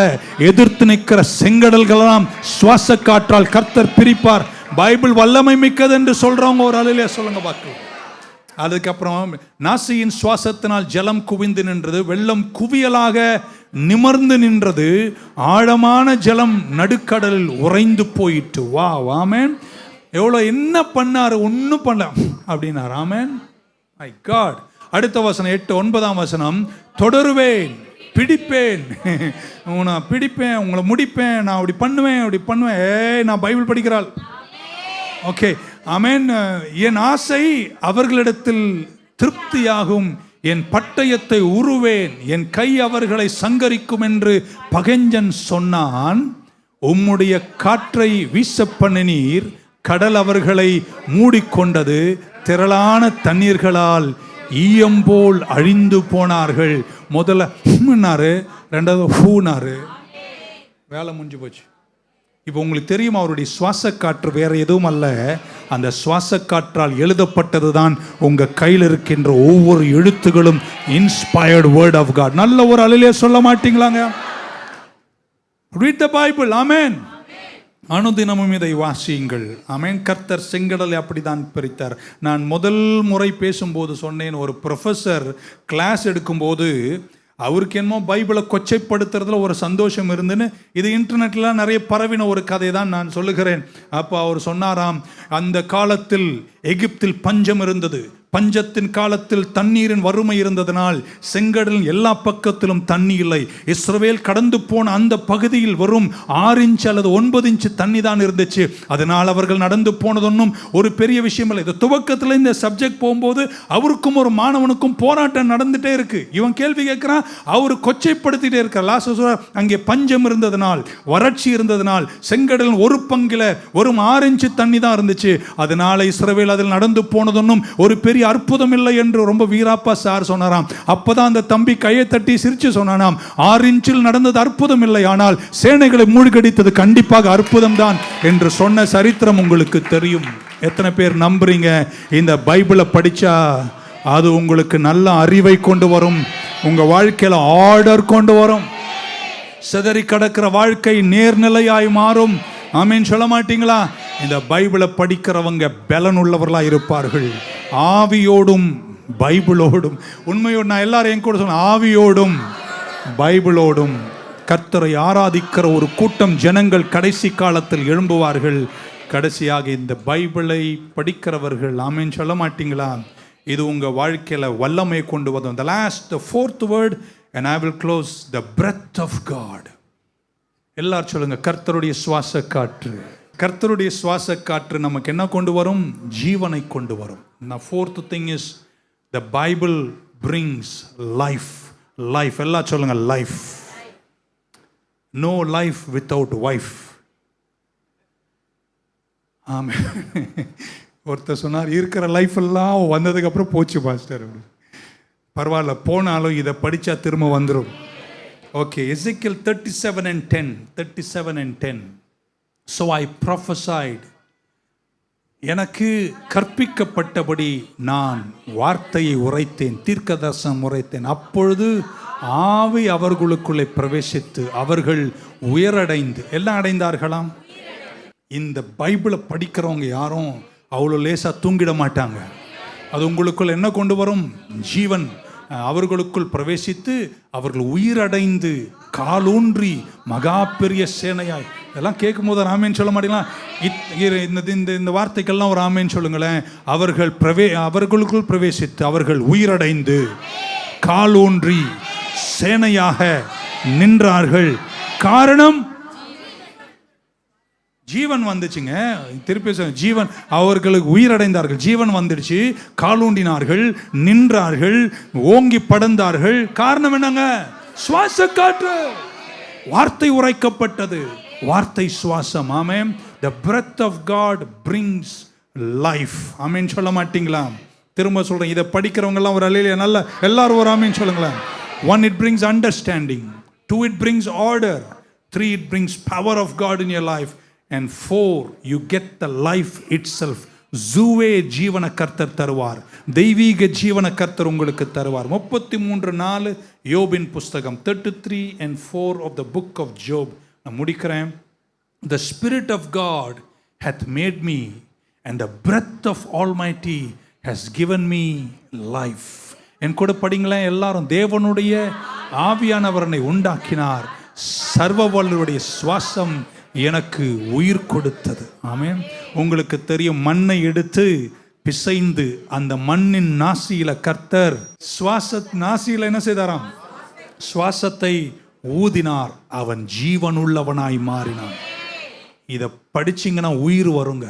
S1: எதிர்த்து நிற்கிற செங்கடல்களெல்லாம் சுவாச காற்றால் கர்த்தர் பிரிப்பார். பைபிள் வல்லமை மிக்கது என்று சொல்றவங்க ஒரு அலையிலே சொல்லுங்க பார்க்கலாம். அதுக்கப்புறம் நாசியின் சுவாசத்தினால் ஜலம் குவிந்து நின்றது, வெள்ளம் குவியலாக நிமர்ந்து நின்றது, ஆழமான ஜலம் நடுக்கடலில் உறைந்து போயிட்டு. வா ஆமென். எவ்வளோ என்ன பண்ணாரு? ஒன்றும் பண்ணல அப்படின்னார். ஆமென். My God. அடுத்த வசனம் 8, 9ஆம் வசனம், தொடருவேன், பிடிப்பேன், நான் பிடிப்பேன், உங்களை முடிப்பேன், நான் அப்படி பண்ணுவேன். நான் பைபிள் படிக்கிறாள். ஓகே, ஆமென். என் ஆசை அவர்களிடத்தில் திருப்தியாகும், என் பட்டயத்தை உருவேன், என் கை அவர்களை சங்கரிக்கும் என்று பகைஞ்சன் சொன்னான். உம்முடைய காற்றை வீச பண்ணினீர், கடல் அவர்களை மூடிக்கொண்டது, திரளான தண்ணீர்களால் ஈயம்போல் அழிந்து போனார்கள். முதல்ல ஹும்னாரு, ரெண்டாவது ஹூனாரு, வேலை முடிஞ்சு போச்சு. இப்போ உங்களுக்கு தெரியும் அவருடைய சுவாச காற்று வேற எதுவும் அல்ல, அந்த சுவாச காற்றால் எழுதப்பட்டது தான் உங்க கையில் இருக்கின்ற ஒவ்வொரு எழுத்துகளும் இன்ஸ்பயர்ட் வேர்ட் ஆஃப் காட். நல்ல ஒரு அலையிலே சொல்ல மாட்டீங்களாங்க? Read the Bible. ஆமென். அனுதினமும் இதை வாசியுங்கள். ஆமென். கர்த்தர் செங்கடலை அப்படிதான் பிரித்தார். நான் முதல் முறை பேசும்போது சொன்னேன், ஒரு ப்ரொஃபஸர் கிளாஸ் எடுக்கும்போது அவருக்கு என்னமோ பைபிளை கொச்சைப்படுத்துறதுல ஒரு சந்தோஷம் இருந்துன்னு, இது இன்டர்நெட்லாம் நிறைய பரவின ஒரு கதை தான் நான் சொல்லுகிறேன். அப்போ அவர் சொன்னாராம், அந்த காலத்தில் எகிப்தில் பஞ்சம் இருந்தது, பஞ்சத்தின் காலத்தில் தண்ணீரின் வறுமை இருந்ததனால் செங்கடலின் எல்லா பக்கத்திலும் தண்ணி இல்லை. இஸ்ரவேல் கடந்து போன அந்த பகுதியில் வரும் 6 இன்ச் அல்லது 9 இன்ச் தண்ணி தான் இருந்துச்சு. அதனால் அவர்கள் நடந்து போனதொன்னும் ஒரு பெரிய விஷயம் இல்லை. இது துவக்கத்தில் இந்த சப்ஜெக்ட் போகும்போது அவருக்கும் ஒரு மாணவனுக்கும் போராட்டம் நடந்துட்டே இருக்கு. இவன் கேள்வி கேட்கிறான், அவர் கொச்சைப்படுத்திட்டே இருக்கார். லாஸ்ட் அங்கே பஞ்சம் இருந்ததனால், வறட்சி இருந்ததனால் செங்கடலின் ஒரு பங்கில் வரும் 6 இன்ச் தண்ணி தான் இருந்துச்சு. அதனால இஸ்ரவேல் அதில் நடந்து போனதொன்னும் ஒரு பெரிய அற்புதம் இல்லை என்று ரொம்ப வீராப்பா சார் சொன்னாராம். அப்பதான் அந்த தம்பி கையை தட்டி சிரிச்சு சொன்னானாம், 6 இன்ச்சில் நடந்தது அற்புதம் இல்லை, ஆனால் சேனைகளை மூழ்கடித்தது கண்டிப்பாக அற்புதம் தான் என்று சொன்ன சரித்திரம் உங்களுக்கு தெரியும். எத்தனை பேர் நம்புறீங்க? இந்த பைபிளை படிச்சா அது உங்களுக்கு நல்ல அறிவை கொண்டு வரும், உங்க வாழ்க்கையில ஆர்டர் கொண்டு வரும், சிதறி கிடக்கிற வாழ்க்கை நேர்நிலையாய் மாறும். ஆமீன் சொல்ல மாட்டீங்களா? இந்த பைபிளை படிக்கிறவங்க பலன் உள்ளவர்களா இருப்பார்கள். ஆவியோடும் பைபிளோடும், உண்மையோடு நான் எல்லாரும் என் கூட சொன்ன, ஆவியோடும் பைபிளோடும் கர்த்தரை ஆராதிக்கிற ஒரு கூட்டம் ஜனங்கள் கடைசி காலத்தில் எழும்புவார்கள். கடைசியாக இந்த பைபிளை படிக்கிறவர்கள், ஆமீன் சொல்ல மாட்டீங்களா? இது உங்க வாழ்க்கையில வல்லமை கொண்டு வரும். The last, the fourth word, and I will close, the breath of God. எல்லாரும் சொல்லுங்க, கர்த்தருடைய சுவாச காற்று. கர்த்தருடைய சுவாச காற்று நமக்கு என்ன கொண்டு வரும்? ஜீவனை கொண்டு வரும். Now, fourth thing is the Bible brings life. Life. எல்லாம் சொல்லுங்க, life. No life without wife. ஆமாம். ஒருத்தர் சொன்னார், இருக்கிற லைஃப் எல்லாம் வந்ததுக்கப்புறம் போச்சு பாஸ்டர். பரவாயில்ல, போனாலும் இதை படித்தா திரும்ப வந்துடும். Okay, Ezekiel 37:10. So I prophesied. எனக்கு கற்பிக்கப்பட்டபடி நான் வார்த்தையை உரைத்தேன், தீர்க்கதரிசனம் உரைத்தேன். அப்பொழுது ஆவி அவர்களுக்குள்ளே பிரவேசித்து அவர்கள் உயரடைந்து, எல்லாம் அடைந்தார்களாம். இந்த பைபிளை படிக்கிறவங்க யாரும் அவ்வளோ லேசாக தூங்கிட மாட்டாங்க. அது உங்களுக்குள் என்ன கொண்டு வரும்? ஜீவன். அவர்களுக்குள் பிரவேசித்து அவர்கள் உயிரடைந்து காலூன்றி மகா பெரிய சேனையாய். இதெல்லாம் கேட்கும் போது ராமேன்னு சொல்ல மாட்டீங்களா? இந்த வார்த்தைக்கெல்லாம் ஒரு ராமேன்னு சொல்லுங்களேன். அவர்களுக்குள் பிரவேசித்து அவர்கள் உயிரடைந்து காலூன்றி சேனையாக நின்றார்கள். காரணம், ஜீவன் வந்துச்சுங்க. திருப்பி ஜீவன், அவர்களுக்கு உயிரடைந்தார்கள், ஜீவன் வந்துடுச்சு, காலூண்டினார்கள், நின்றார்கள், ஓங்கி படர்ந்தார்கள். காரணம் என்னங்க? சுவாச காற்று. வார்த்தை உரைக்கப்பட்டது, வார்த்தை சுவாசம். ஆமென். The breath of God brings life. ஆமென் சொல்ல மாட்டீங்களா? திரும்ப சொல்றேன், இதை படிக்கிறவங்க எல்லாம் ஒரு அல்லேலூயா, நல்ல எல்லாரும் ஒரு ஆமென் சொல்லுங்களேன். 1, it brings understanding. 2, it brings order. 3, it brings power of God in your life. And 4, you get the life itself. ஜூவே ஜீவன கர்த்தர் தருவார், தெய்வீக ஜீவன கர்த்தர் உங்களுக்கு தருவார். 33:4 யோபின் புஸ்தகம். 33 and 4 of the book of Job. நான் முடிக்கிறேன். The Spirit of God hath made me, and the breath of Almighty has given me life. என் கூட படிங்களேன் எல்லாரும். தேவனுடைய ஆவியானவரனை உண்டாக்கினார், சர்வ வல்லவருடைய சுவாசம் எனக்கு உயிர் கொடுத்தது. ஆமென். உங்களுக்கு தெரியும், மண்ணை எடுத்து பிசைந்து அந்த மண்ணின் நாசியில கர்த்தர் நாசியில என்ன செய்தாராம்? சுவாசத்தை ஊதினார், அவன் ஜீவனுள்ளவனாய் மாறினான். இதை படிச்சிங்கன்னா உயிர் வருங்க.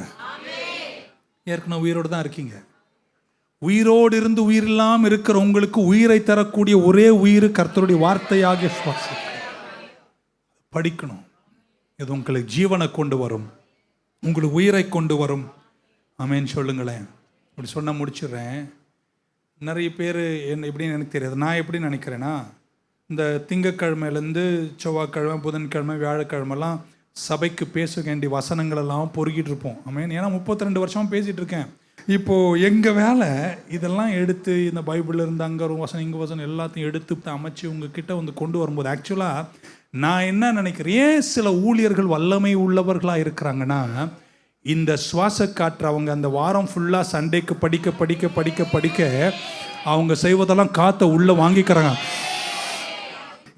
S1: ஏற்கனவே உயிரோடு தான் இருக்கீங்க. உயிரோடு இருந்து உயிர் இல்லாமல் இருக்கிற உங்களுக்கு உயிரை தரக்கூடிய ஒரே உயிர் கர்த்தருடைய வார்த்தையாகிய சுவாசம். படிக்கணும். இது உங்களுக்கு ஜீவனை கொண்டு வரும், உங்களுக்கு உயிரை கொண்டு வரும். ஆமென் சொல்லுங்களேன். இப்படி சொன்ன முடிச்சிடுறேன். நிறைய பேர் என்ன எப்படின்னு எனக்கு தெரியாது. நான் எப்படி நினைக்கிறேன்னா, இந்த திங்கக்கிழமையிலேருந்து செவ்வாய்க்கிழமை, புதன்கிழமை, வியாழக்கிழமெல்லாம் சபைக்கு பேச வேண்டிய வசனங்களெல்லாம் பொறுக்கிட்டு இருப்போம். ஆமென். ஏன்னா 32 வருஷமாக பேசிகிட்டு இருக்கேன். இப்போது எங்கள் வேலை இதெல்லாம் எடுத்து, இந்த பைபிளில் இருந்து அங்கே ஒரு வசனம், இங்கே வசனம் எல்லாத்தையும் எடுத்து அமைச்சு உங்ககிட்ட வந்து கொண்டு வரும்போது, ஆக்சுவலாக நான் என்ன நினைக்கிறேன், ஏன் சில ஊழியர்கள் வல்லமை உள்ளவர்களாக இருக்கிறாங்கன்னா, இந்த சுவாச காற்று அவங்க அந்த வாரம் ஃபுல்லாக சண்டேக்கு படிக்க படிக்க படிக்க படிக்க அவங்க செய்வதெல்லாம் காற்றை உள்ளே வாங்கிக்கிறாங்க.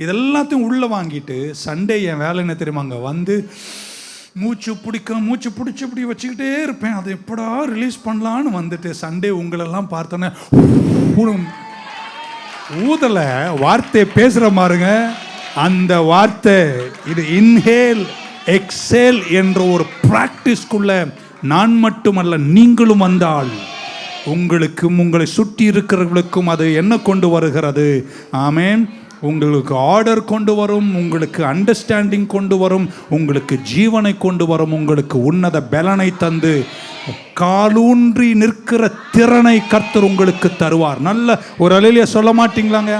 S1: இதெல்லாத்தையும் உள்ளே வாங்கிட்டு சண்டே என் வேலை என்ன தெரியுமாங்க, வந்து மூச்சு பிடிச்சி இப்படி வச்சுக்கிட்டே இருப்பேன். அதை எப்படா ரிலீஸ் பண்ணலான்னு வந்துட்டு சண்டே உங்களெல்லாம் பார்த்தோன்னே ஊதலை வார்த்தையை பேசுகிற மாதிரிங்க. அந்த வார்த்தை இது இன்ஹேல் எக்ஸேல் என்ற ஒரு பிராக்டிஸ்க்குள்ள நான் மட்டுமல்ல நீங்களும் வந்தால் உங்களுக்கும் உங்களை சுற்றி இருக்கிறவர்களுக்கும் அது என்ன கொண்டு வருகிறது? ஆமென். உங்களுக்கு ஆர்டர் கொண்டு வரும், உங்களுக்கு அண்டர்ஸ்டாண்டிங் கொண்டு வரும், உங்களுக்கு ஜீவனை கொண்டு வரும், உங்களுக்கு உன்னத பலனை தந்து காலூன்றி நிற்கிற திறனை கர்த்தர் உங்களுக்கு தருவார். நல்ல ஒரு அல்லேலூயா சொல்ல மாட்டீங்களாங்க?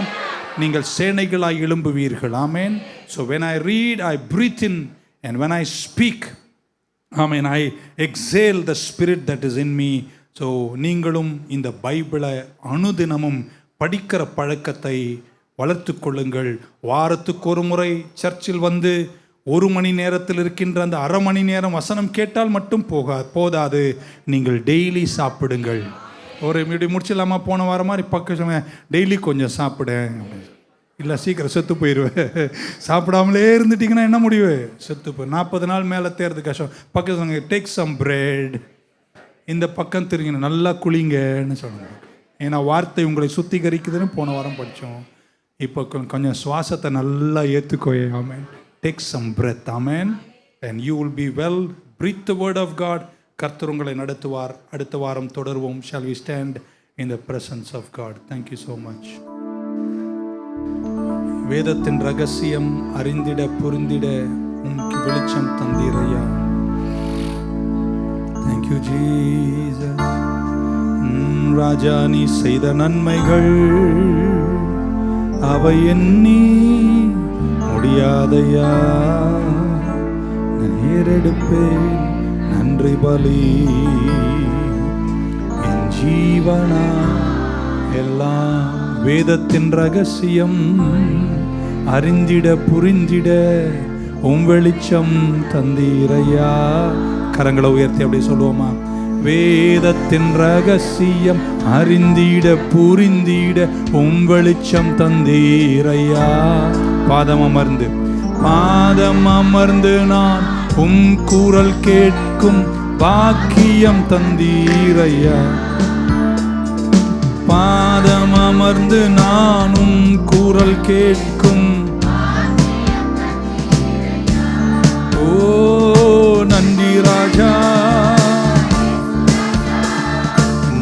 S1: நீங்கள் சேனைகளாய் எழும்புவீர்கள். ஆமென். So when I read, I breathe in, and when I speak, amen, I exhale the spirit that is in me. So நீங்களும் இந்த பைபிளை அனுதினமும் படிக்கிற பழக்கத்தை வளர்த்து கொள்ளுங்கள். வாரத்துக்கு ஒரு முறை சர்ச்சில் வந்து 1 மணி நேரத்தில் இருக்கின்ற அந்த அரை மணி நேரம் வசனம் கேட்டால் மட்டும் போதாது. நீங்கள் டெய்லி சாப்பிடுங்கள். ஒரு இப்படி முடிச்சிடலாமா? போன வாரம் மாதிரி பக்கம் டெய்லி கொஞ்சம் சாப்பிட, இல்லை சீக்கிரம் செத்து போயிடுவேன். சாப்பிடாமலே இருந்துட்டிங்கன்னா என்ன முடிவு? செத்து போய் 40 நாள் மேலே தேர்றது கஷ்டம். பக்கம் டேக் சம் பிரெட், இந்த பக்கம் திருங்கின நல்லா குளிங்கன்னு சொல்லுங்க. ஏன்னா வார்த்தை உங்களை சுத்திகரிக்குதுன்னு போன வாரம் படித்தோம். இப்போ கொஞ்சம் சுவாசத்தை நல்லா ஏற்றுக்கோயே. ஆமென். Take some breath. ஆமென். And you will be well. Breathe the word of God. கர்த்தர் உங்களை நடத்துவார். அடுத்த வாரம் தொடர்வோம். Shall we stand in the presence of God? Thank you so much. வேதத்தின் ரகசியம் அறிந்திட புரிந்திட உனக்கு வெளிச்சம் தந்தீரையா. Thank you Jesus. ராஜா, நீ செய்த நன்மைகள் அவை எண்ணி முடியாதையா. நேரெடுப்பேன் நன்றி பலி, என் ஜீவனா எல்லாம். வேதத்தின் ரகசியம் அறிந்திட புரிந்திட உம் வெளிச்சம் தந்தீரையா. கரங்களை உயர்த்தி அப்படி சொல்லுவோமா? வேதத்தின் ரகசியம் அறிந்திட புரிந்திட உம் வெளிச்சம் தந்தீரையா. பாதம் அமர்ந்து நான் உம் குரல் கேட்கும் பாக்கியம் தந்தீரையா. பாதம் அமர்ந்து நான் உம் குரல் கேட்கும். ஓ நன்றி ராஜா,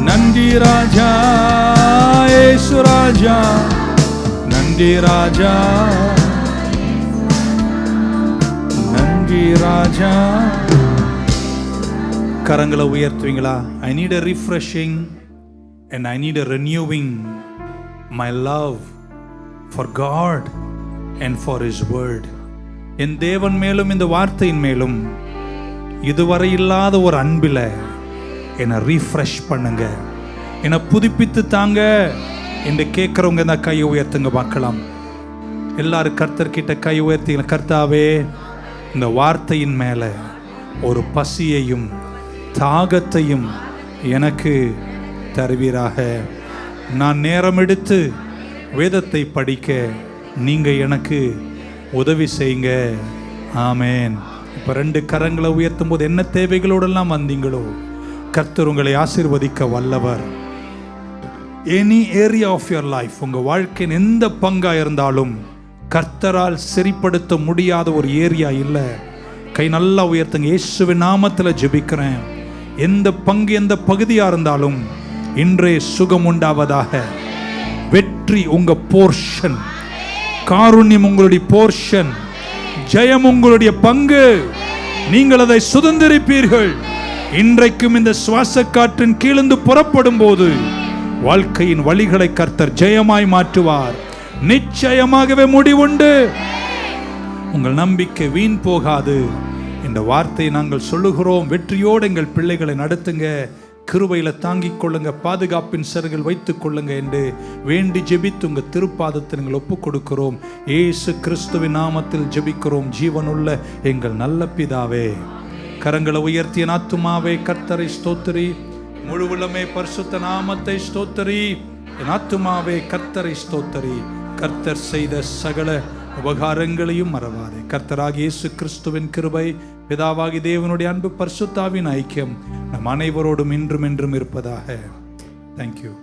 S1: நன்றி ராஜா, ஏசு ராஜா, நன்றி ராஜா, நன்றி ராஜா. கரங்களை உயர்த்துவீங்களா? I need a refreshing and I need a renewing my love for God and for His word. என் தேவன் மேலும் இந்த வார்த்தையின் மேலும் இதுவரை இல்லாத ஒரு அன்பில் என்னை ரீஃப்ரெஷ் பண்ணுங்க, என்னை புதுப்பித்து தாங்க என்று கேட்குறவங்க இந்த கையை உயர்த்துங்க பார்க்கலாம். எல்லாரும் கர்த்தர்கிட்ட கை உயர்த்திங்க. கர்த்தாவே, இந்த வார்த்தையின் மேலே ஒரு பசியையும் தாகத்தையும் எனக்கு தருவீராக. நான் நேரம் எடுத்து வேதத்தை படிக்க நீங்கள் எனக்கு உதவி செய்யுங்க. ஆமேன். இப்போ 2 கரங்களை உயர்த்தும் போது என்ன தேவைகளோடெல்லாம் வந்தீங்களோ கர்த்தர் உங்களை ஆசீர்வதிக்க வல்லவர். Any area of your life, உங்கள் வாழ்க்கையின் எந்த பங்காக இருந்தாலும் கர்த்தரால் சரிப்படுத்த முடியாத ஒரு ஏரியா இல்லை. கை நல்லா உயர்த்துங்க. இயேசுவின் நாமத்தில் ஜெபிக்கிறேன். எந்த பங்கு எந்த பகுதியாக இருந்தாலும் இன்றைய சுகம் உண்டாவதாக. வெற்றி உங்கள் போர்ஷன், காருண்யம் உங்களுடைய போர்ஷன், ஜெயம் உங்களுடைய பங்கு. நீங்கள் அதை சுதந்திரிப்பீர்கள். இன்றைக்கும் இந்த சுவாச காற்றின் கீழிருந்து புறப்படும் போது வாழ்க்கையின் வழிகளை கர்த்தர் ஜெயமாய் மாற்றுவார். நிச்சயமாகவே முடிவுண்டு. உங்கள் நம்பிக்கை வீண் போகாது. இந்த வார்த்தையை நாங்கள் சொல்லுகிறோம். வெற்றியோடு எங்கள் பிள்ளைகளை நடத்துங்க. கிருபையில தாங்கிக் கொள்ளுங்க, பாதுகாப்பின் சருகில் வைத்துக் கொள்ளுங்க என்று வேண்டி ஜெபித்து உங்க திருப்பாதத்தை நீங்கள் ஒப்புக் கொடுக்கிறோம். இயேசு கிறிஸ்துவின் நாமத்தில் ஜெபிக்கிறோம் ஜீவனுள்ள எங்கள் நல்ல பிதாவே. கரங்களை உயர்த்திய ஆத்துமாவே கர்த்தரை ஸ்தோத்திரி, முழுவலமே பரிசுத்த நாமத்தை ஸ்தோத்திரி. என் ஆத்துமாவே கர்த்தரை ஸ்தோத்திரி. கர்த்தர் செய்த சகல உபகாரங்களையும் மறவாதே. கர்த்தராகிய இயேசு கிறிஸ்துவின் கிருபை, பிதாவாகி தேவனுடைய அன்பு, பரிசுத்தாவின் ஐக்கியம் நம் அனைவரோடும் இன்றும் என்றும் இருப்பதாக. தேங்க்யூ.